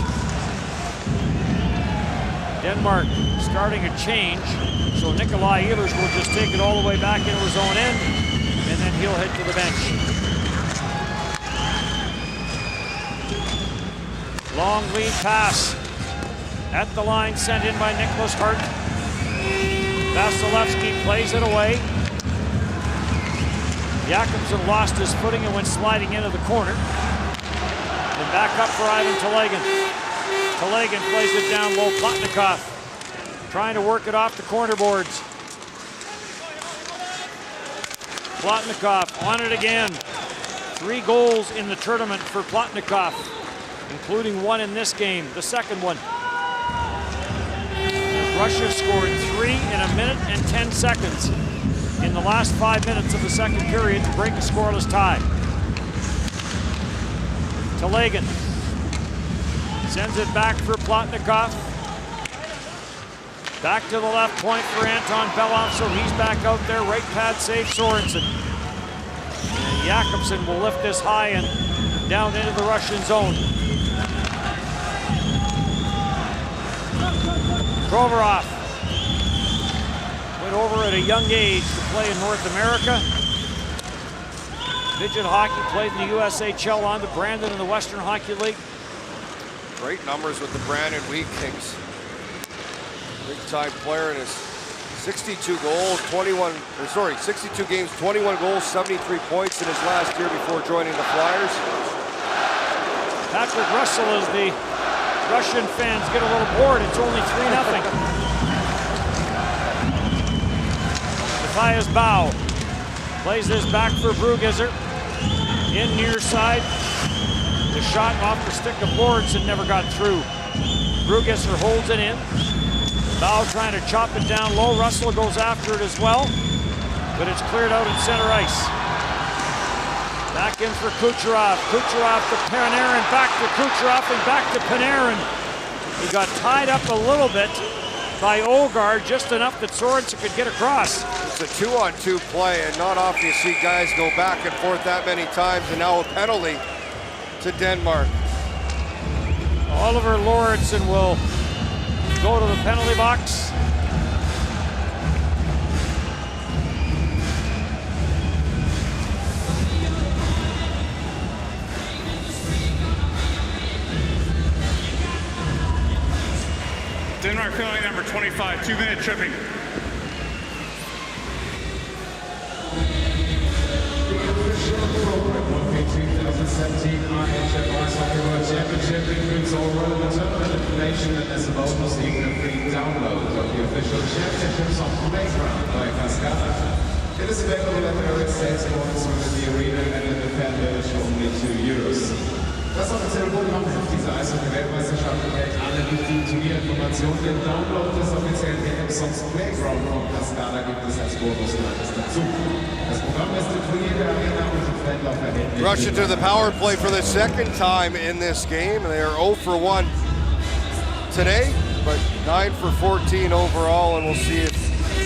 Denmark starting a change. So Nikolai Ehlers will just take it all the way back into his own end, and then he'll head to the bench. Long lead pass. At the line, sent in by Nicholas Hart. Vasilevsky plays it away. Jakobsen lost his footing and went sliding into the corner. And back up for Ivan Telegan. Telegan plays it down low. Plotnikov trying to work it off the corner boards. Plotnikov on it again. 3 goals in the tournament for Plotnikov, including 1 in this game, the second one. Russia scored 3 in a minute and 10 seconds in the last 5 minutes of the second period to break a scoreless tie. Telegan sends it back for Plotnikov. Back to the left point for Anton Belov, so he's back out there. Right pad save Sorensen. And Jakobsen will lift this high and down into the Russian zone. Provorov went over at a young age to play in North America. midget hockey, played in the USHL, on to Brandon in the Western Hockey League. Great numbers with the Brandon Wheat Kings. Big time player in his 62 games, 21 goals, 73 points in his last year before joining the Flyers. Patrick Russell, as the Russian fans get a little bored, it's only 3-0. Matthias Bau plays this back for Brugisser. In near side. The shot off the stick of boards and never got through. Brugisser holds it in. Bau trying to chop it down low. Russell goes after it as well, but it's cleared out in center ice. Back in for Kucherov. Kucherov to Panarin, back to Kucherov and back to Panarin. He got tied up a little bit by Ogard, just enough that Sorensen could get across. It's a 2-on-2 play, and not often you see guys go back and forth that many times, and now a penalty to Denmark. Oliver Lauritsen will go to the penalty box. Denmark penalty number 25, 2-minute tripping. Championship includes all relevant tournament information and is available so you can free download of the official championships on Playground by Cascada. It is available at various sales points within the arena and in the fan village for only €2. Das offizielle Programm dieser Eishockey-Weltmeisterschaft enthält alle wichtigen Turnierinformationen. Den Download des offiziellen GameSoft Playground von Cascada gibt es als Bonus dazu. Das Programm ist für jede Arena und die Fanlauf erhältlich. Russia to the power play for the second time in this game. They are 0 for 1 today, but 9 for 14 overall, and we'll see if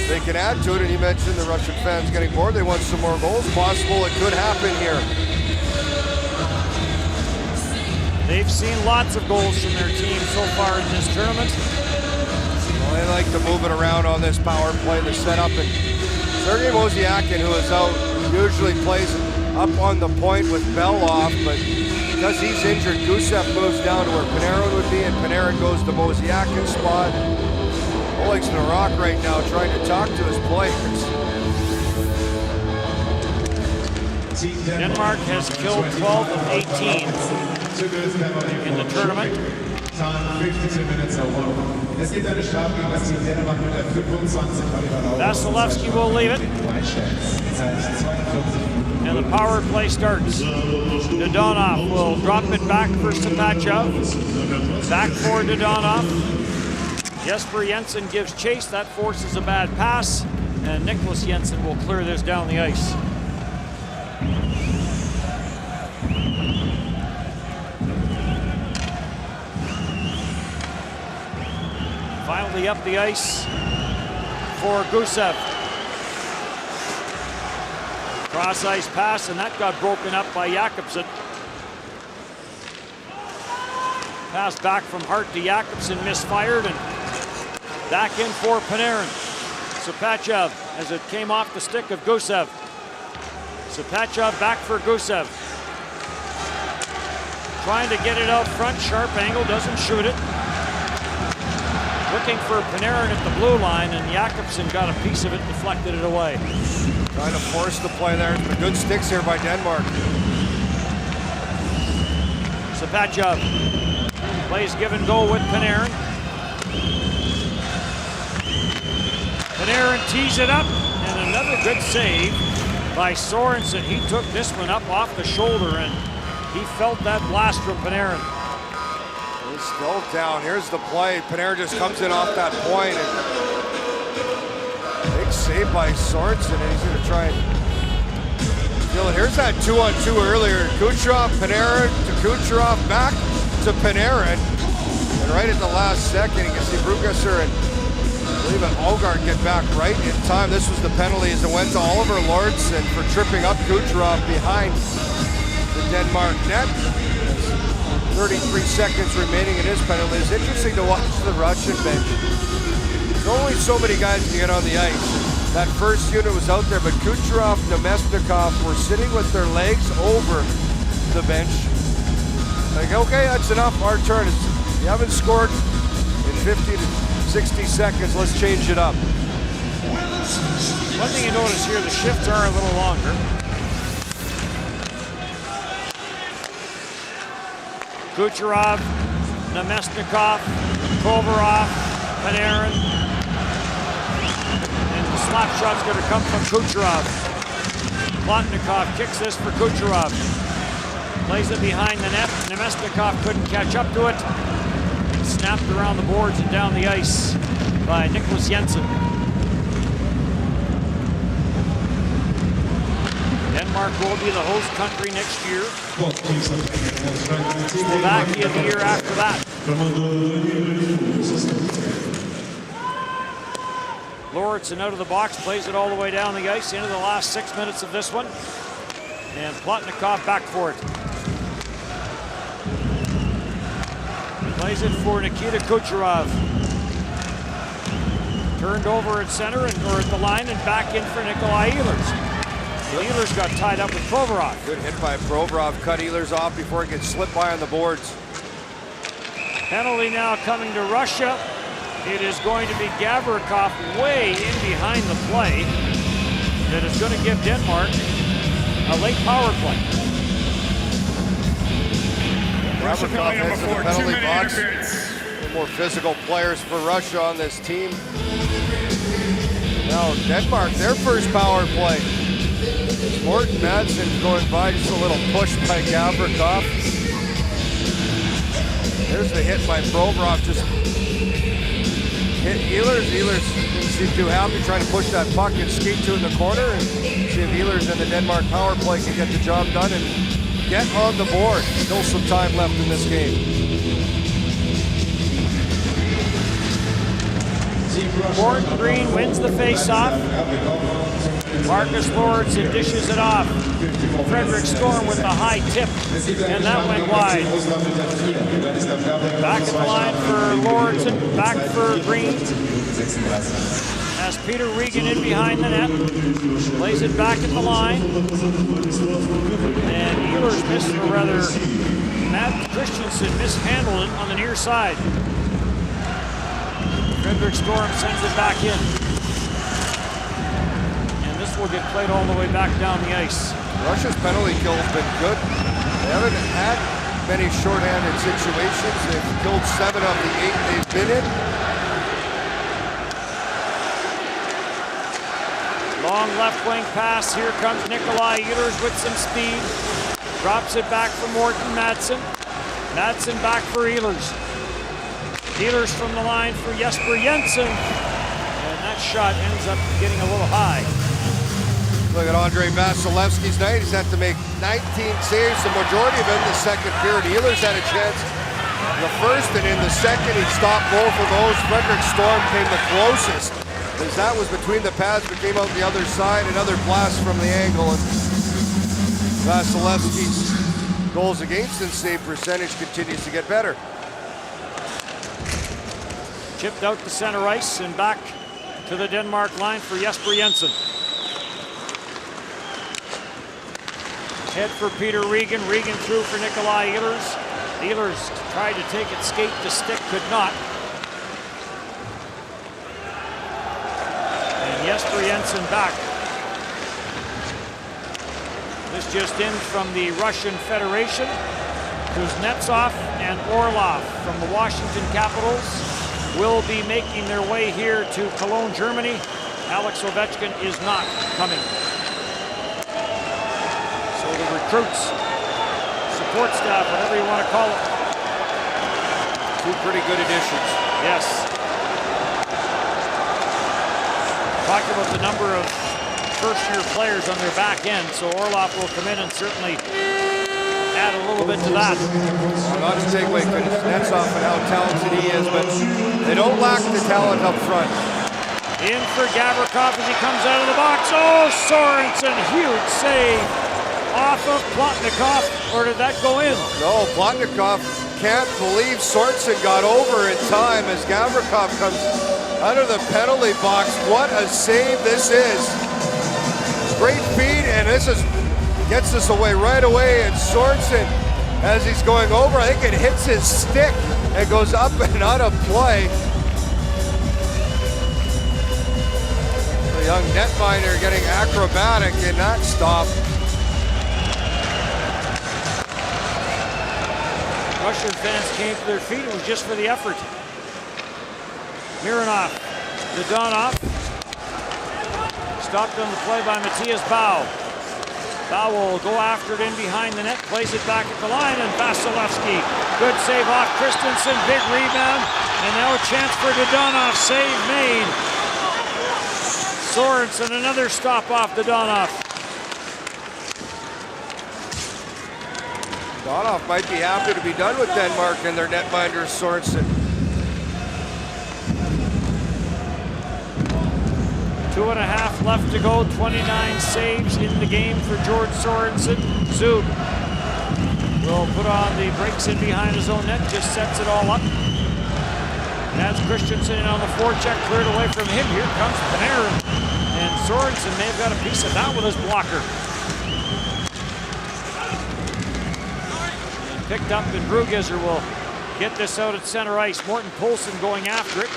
they can add to it. And you mentioned the Russian fans getting bored. They want some more goals. Possible it could happen here. They've seen lots of goals from their team so far in this tournament. Well, they like to move it around on this power play, the setup. And Sergei Mosiakin, who is out, usually plays up on the point with Bell off, but because he's injured, Gusev moves down to where Panarin would be, and Panarin goes to Mosiakin's spot. Oleg's in a rock right now trying to talk to his players. Denmark has killed 12 of 18 in the tournament. Time 52 minutes over. Es gibt eine Strafe gegen das Team Dänemark mit der 25 Vasilevsky will leave it. And the power play starts. Dodonov will drop it back for Sapachev. Back for Dodonov. Jesper Jensen gives chase. That forces a bad pass. And Nicholas Jensen will clear this down the ice. Finally up the ice for Gusev. Cross ice pass, and that got broken up by Jakobsen. Pass back from Hart to Jakobsen, misfired, and back in for Panarin. Sapachev as it came off the stick of Gusev. Sapachev back for Gusev. Trying to get it out front, sharp angle, doesn't shoot it. Looking for Panarin at the blue line, and Jakobsen got a piece of it, deflected it away. Trying to force the play there. The good sticks here by Denmark. Sapachev plays give and go with Panarin. Panarin tees it up, and another good save by Sorensen. He took this one up off the shoulder, and he felt that blast from Panarin. He's still down. Here's the play. Panarin just comes in off that point, and big save by Sorensen, and he's going to try and steal it. Here's that 2-on-2 earlier. Kucherov, Panarin to Kucherov, back to Panarin, and right at the last second, you can see Brugisser and I believe an Ogard get back right in time. This was the penalty as it went to Oliver Lauritsen for tripping up Kucherov behind the Denmark net. 33 seconds remaining in his penalty. It's interesting to watch the Russian bench. There's only so many guys can get on the ice. that first unit was out there, but Kucherov, Nemesnikov were sitting with their legs over the bench. Like, okay, that's enough, our turn. You haven't scored in 50 to 60 seconds, let's change it up. One thing you notice here, the shifts are a little longer. Kucherov, Nemesnikov, Kovarov, Panarin. And the slap shot's going to come from Kucherov. Plotnikov kicks this for Kucherov. Plays it behind the net. Nemesnikov couldn't catch up to it. Snapped around the boards and down the ice by Nicholas Jensen. Denmark will be the host country next year. Slovakia the year after that. Lauritsen out of the box, plays it all the way down the ice into the last 6 minutes of this one. And Plotnikov back for it. Plays it for Nikita Kucherov. Turned over at center or at the line and back in for Nikolai Ehlers. Ehlers got tied up with Provorov. Good hit by Provorov, cut Ehlers off before it gets slipped by on the boards. Penalty now coming to Russia. It is going to be Gavrikov way in behind the play that is going to give Denmark a late power play. Gavrikov heads to the penalty box. More physical players for Russia on this team. Now Denmark, their first power play. Morten Madsen going by, just a little push by Gavrikov. There's the hit by Provorov, just hit Ehlers. Ehlers didn't seem too happy, trying to push that puck and skate to in the corner and see if Ehlers and the Denmark power play can get the job done and get on the board. Still some time left in this game. Gordon Green wins the face-off. Marcus Lauritsen dishes it off. Frederick Storm with the high tip, and that went wide. Back at the line for Lauritsen, back for Green. Has Peter Regan in behind the net. Plays it back at the line. And Ehlers missed, or rather, Matt Christensen mishandled it on the near side. Frederick Storm sends it back in. And this will get played all the way back down the ice. Russia's penalty kill has been good. They haven't had many shorthanded situations. They've killed 7 of the 8 they've been in. Long left wing pass. Here comes Nikolai Ehlers with some speed. Drops it back for Morten Madsen. Madsen back for Ehlers. Ehlers from the line for Jesper Jensen. And that shot ends up getting a little high. Look at Andrei Vasilevsky's night. He's had to make 19 saves, the majority of them in the second period. Ehlers had a chance in the first, and in the second he stopped both of those. Frederick Storm came the closest, as that was between the pads but came out the other side. Another blast from the angle, and Vasilevsky's goals against and save percentage continues to get better. Chipped out to center ice and back to the Denmark line for Jesper Jensen. Head for Peter Regan. Regan through for Nikolai Ehlers. Ehlers tried to take it skate to stick, could not. And Jesper Jensen back. This just in from the Russian Federation. Kuznetsov and Orlov from the Washington Capitals will be making their way here to Cologne, Germany. Alex Ovechkin is not coming. So the recruits, support staff, whatever you want to call it. 2 pretty good additions. Yes. Talked about the number of first-year players on their back end, so Orlov will come in and certainly add a little bit to that. Not to take away Kuznetsov and how talented he is, but they don't lack the talent up front. In for Gavrikov as he comes out of the box. Oh, Sorensen, huge save off of Plotnikov, or did that go in? No, Plotnikov can't believe Sorensen got over in time as Gavrikov comes out of the penalty box. What a save this is. Great feed, and gets this away right away, and Sorensen, as he's going over, I think it hits his stick and goes up and out of play. The young netminder getting acrobatic in that stop. Russian fans came to their feet. It was just for the effort. Mironov, Dadonov, stopped on the play by Matthias Bau. Bau will go after it in behind the net, plays it back at the line, and Vasilevsky. Good save off Christensen, big rebound, and now a chance for Dadonov, save made. Sorensen, another stop off Dadonov. Dadonov might be happy to be done with Denmark and their netminder Sorensen. 2.5 left to go, 29 saves in the game for George Sorensen. Zub will put on the brakes in behind his own net, just sets it all up. That's Christensen on the forecheck, cleared away from him. Here comes Panarin, and Sorensen may have got a piece of that with his blocker. And picked up, and Brugizer will get this out at center ice. Morten Poulsen going after it.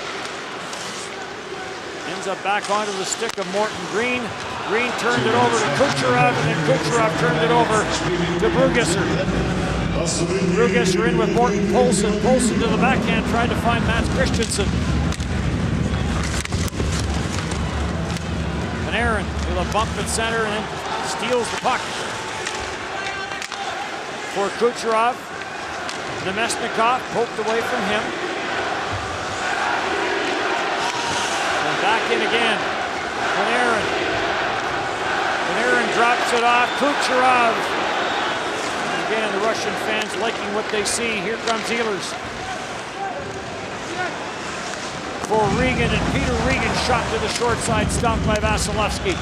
Ends up back onto the stick of Morton Green. Green turned it over to Kucherov, and then Kucherov turned it over to Brugizer. Brugizer in with Morten Poulsen. Poulsen to the backhand, tried to find Mats Christensen. Panarin with a bump at center and then steals the puck. For Kucherov, Nemesnikov poked away from him. Back in again. Panarin. Panarin drops it off. Kucherov. Again, the Russian fans liking what they see. Here comes Ehlers. For Regan, and Peter Regan shot to the short side, stopped by Vasilevsky.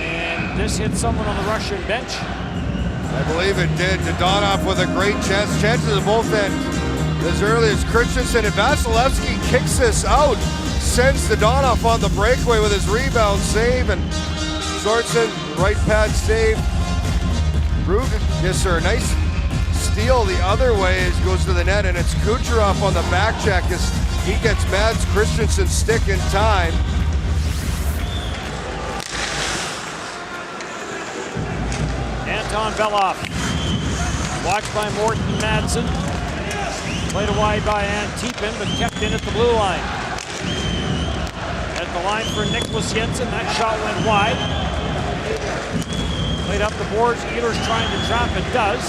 And this hit someone on the Russian bench. I believe it did. Dadonov with a great chance. Chances at both ends. As early as Christensen, and Vasilevsky kicks this out, sends Dadonov on the breakaway with his rebound save, and Sorensen, right pad save. Brugizer, a nice steal the other way as he goes to the net, and it's Kucherov on the back check as he gets Mads Christensen's stick in time. Anton Belov, watched by Morten Madsen. Played a wide by Antipin, but kept in at the blue line. At the line for Nicholas Jensen, that shot went wide. Played up the boards, Ehlers trying to trap it, does.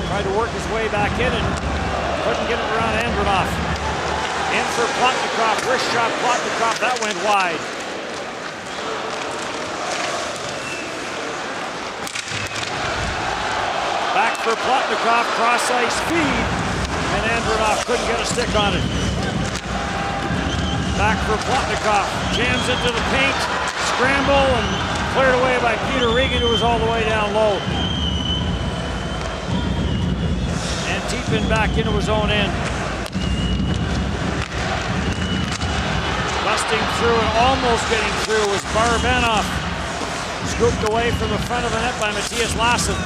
Tried to work his way back in and couldn't get it around Andronov. In for Plotnikov, wrist shot Plotnikov, that went wide. Back for Plotnikov, cross ice feed. And Andronov couldn't get a stick on it. Back for Plotnikov, jams into the paint, scramble, and cleared away by Peter Regan, who was all the way down low. Antipin back into his own end. Busting through and almost getting through was Barabanov. Scooped away from the front of the net by Matthias Lassen.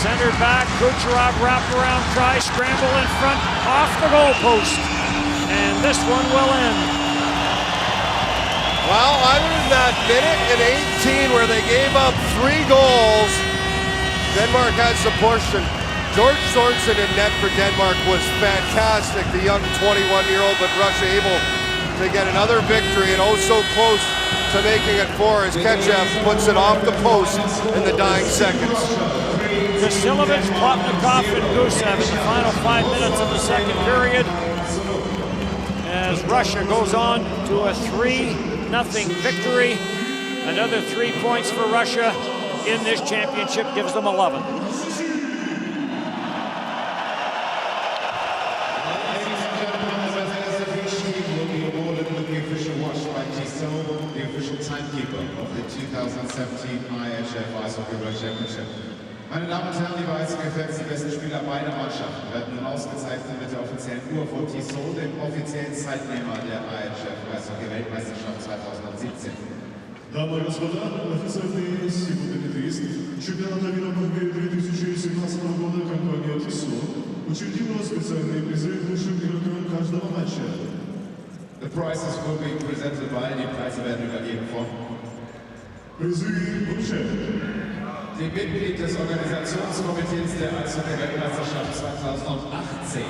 Centered back, Kucherov wraparound try, scramble in front, off the goalpost. And this one will end. Well, other than that minute and 18 where they gave up 3 goals, Denmark has the portion. George Sorensen in net for Denmark was fantastic. The young 21-year-old, but Russia able to get another victory, and oh so close to making it 4 as Ketchev puts it off the post in the dying seconds. Vasilevich, Plotnikov, and Gusev in the final 5 minutes of the second period, as Russia goes on to a 3-0 victory. Another 3 points for Russia in this championship gives them 11. Ladies and gentlemen, the West will be awarded with the official watch by Tissot, the official timekeeper of the 2017 IHF Ice Hockey World Championship. Meine Damen und Herren, liebe Eishockey-Fans, die besten Spieler beider Mannschaften werden nun ausgezeichnet mit der offiziellen Uhr von Tissot, dem offiziellen Zeitnehmer der IHF Eishockey-Weltmeisterschaft 2017. Дамы и господа, официальный сегодня металлист чемпионата мира по хоккею 2017 года компания Tissot учредила специальные призы лучшим игрокам каждого матча. The prizes will be presented by, die Preise werden übergeben von Призы вручают dem Mitglied des Organisationskomitees der Eishockey-Weltmeisterschaft 2018,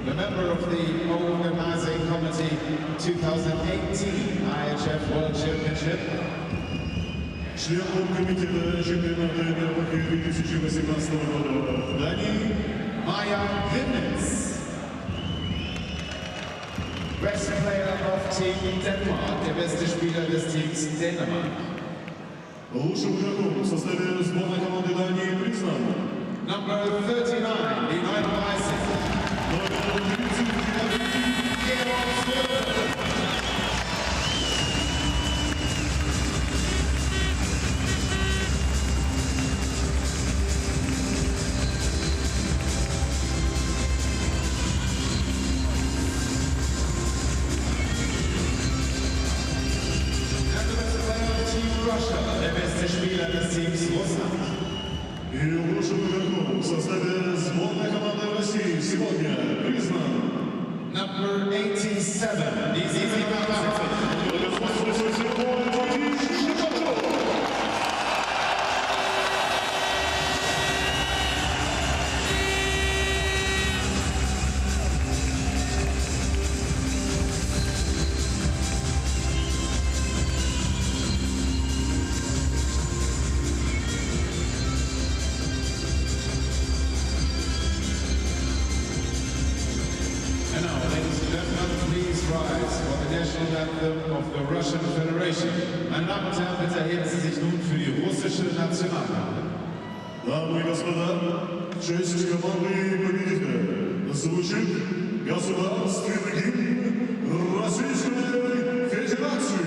the member of the Organizing Committee 2018 IHF World Championship, член комитета чемпионата мира по хоккею 2018 года в Дании Maja Limnitz, Best Player of Team Denmark, der beste Spieler des Teams Dänemark. Лучшим игроком в составе сборной команды Дании признан Number 39, die 39. номер 39 Georg Söder. Der beste Spieler des Teams Russland. И лучшим игроком в составе сборной команды России сегодня признан Number 87, die 87. And now, ladies and gentlemen, please rise for the national anthem of the Russian Federation. Meine Damen und Herren, bitte erheben Sie sich nun für die russische Nationalhymne. Дамы и господа, в честь команды победителя звучит государственный гимн Российской Федерации.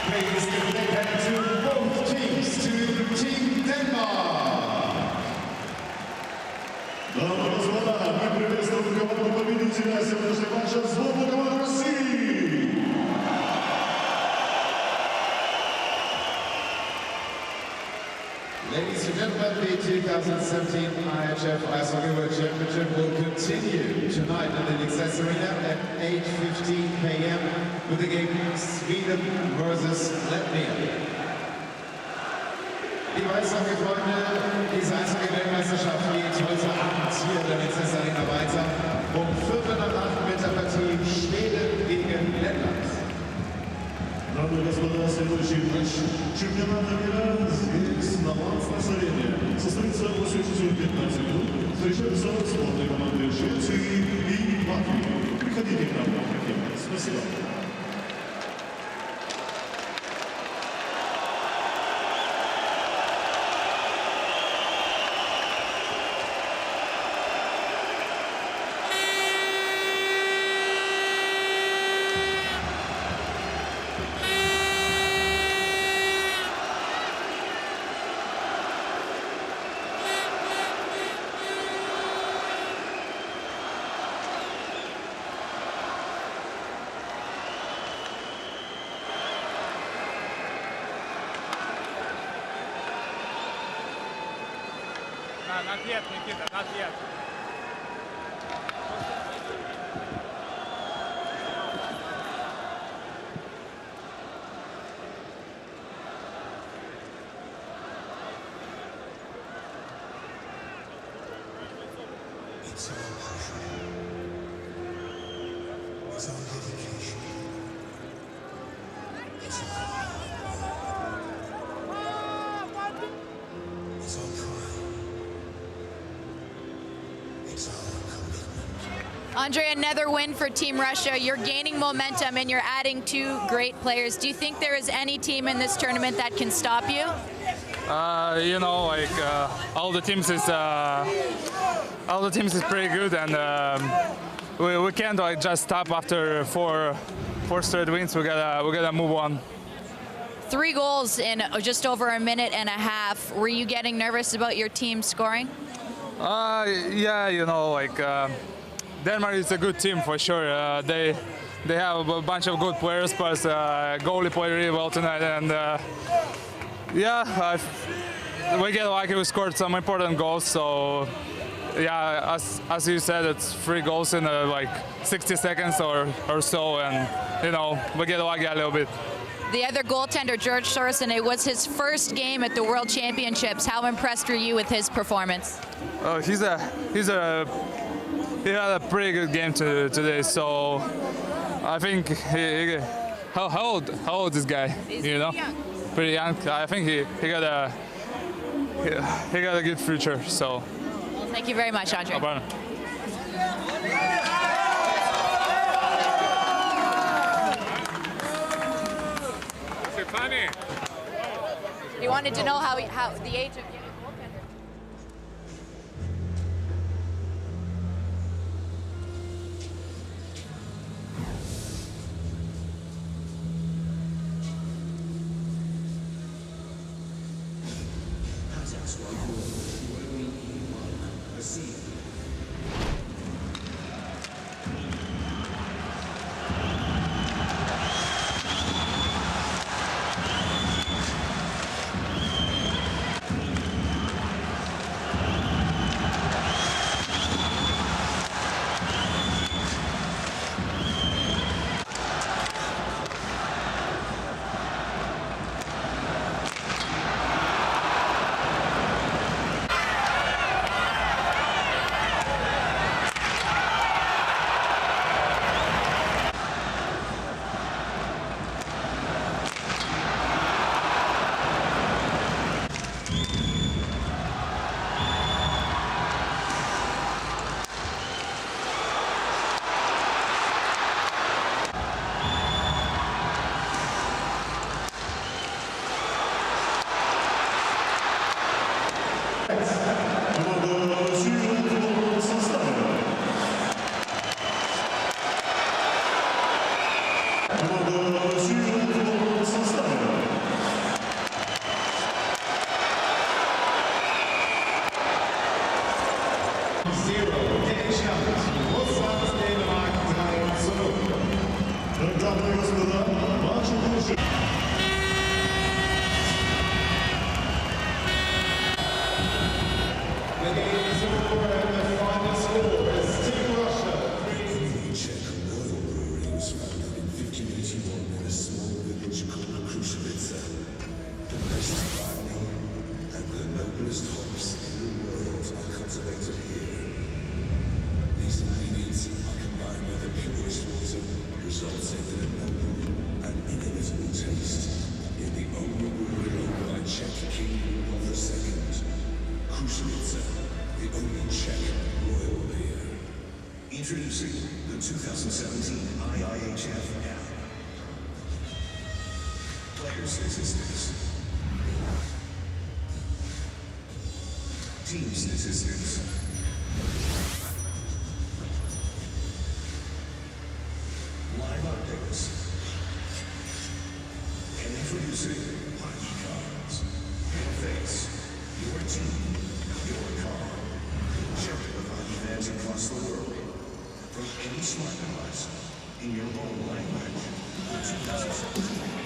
Please give a big hand to both teams, to Team Denmark. Дамы и господа, мы приветствуем команду победителя сегодняшнего матча сборную команду России. Ladies and gentlemen, the 2017 IHF Ice Hockey World Championship will continue tonight in the Nexus Arena at 8:15 p.m. with the game Sweden versus Latvia. Liebe Eishockey-Freunde, diese Eishockey-Weltmeisterschaft geht heute Abend hier in der Nexus Arena weiter. Um 7:15 mit der Partie Schweden gegen Lettland. Дамы и господа, следующий матч чемпионата мира здесь, на Ланс-Арене, состоится в 8:15 минут. Встречаются сборные команды Швеции и Латвии. Приходите к нам на хоккей. Спасибо. Not yet, Nikita, not yet. It's our passion. It's our dedication. It's our It's our pride. It's our commitment. Andre, another win for Team Russia. You're gaining momentum and you're adding two great players. Do you think there is any team in this tournament that can stop you? You know, like all the teams is pretty good, and we can't like just stop after four straight wins. We gotta move on. 3 goals in just over a minute and a half. Were you getting nervous about your team scoring? Yeah, you know, like Denmark is a good team for sure. They have a bunch of good players, plus goalie played really well tonight, and yeah, we get lucky. We scored some important goals, so yeah, as you said, it's 3 goals in like 60 seconds or so, and you know, we get lucky a little bit. The other goaltender, George Sorensen, it was his first game at the World Championships. How impressed were you with his performance? He had a pretty good game today, so I think how old is this guy? You know, pretty young. I think he got a good future. So Thank you very much, Andre. no problem. He wanted to know how the age of getting a goaltender. Introducing the 2017 IIHF app. Players' statistics. Team statistics. Live updates. And introducing hockey cards. Your face, your team, your car. Share it with hockey fans across the world. From any smart device, in your own language. The 2017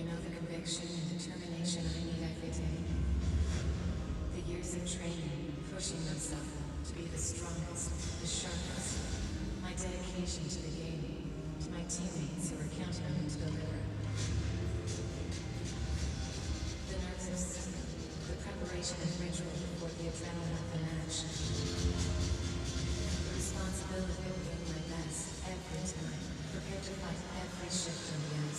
You know the conviction and determination I need every day. The years of training, pushing myself to be the strongest, the sharpest. My dedication to the game, to my teammates who are counting on me to deliver. The nerves, the preparation and ritual before the adrenaline of the match. The responsibility of being my best every time, prepared to fight every shift on the ice.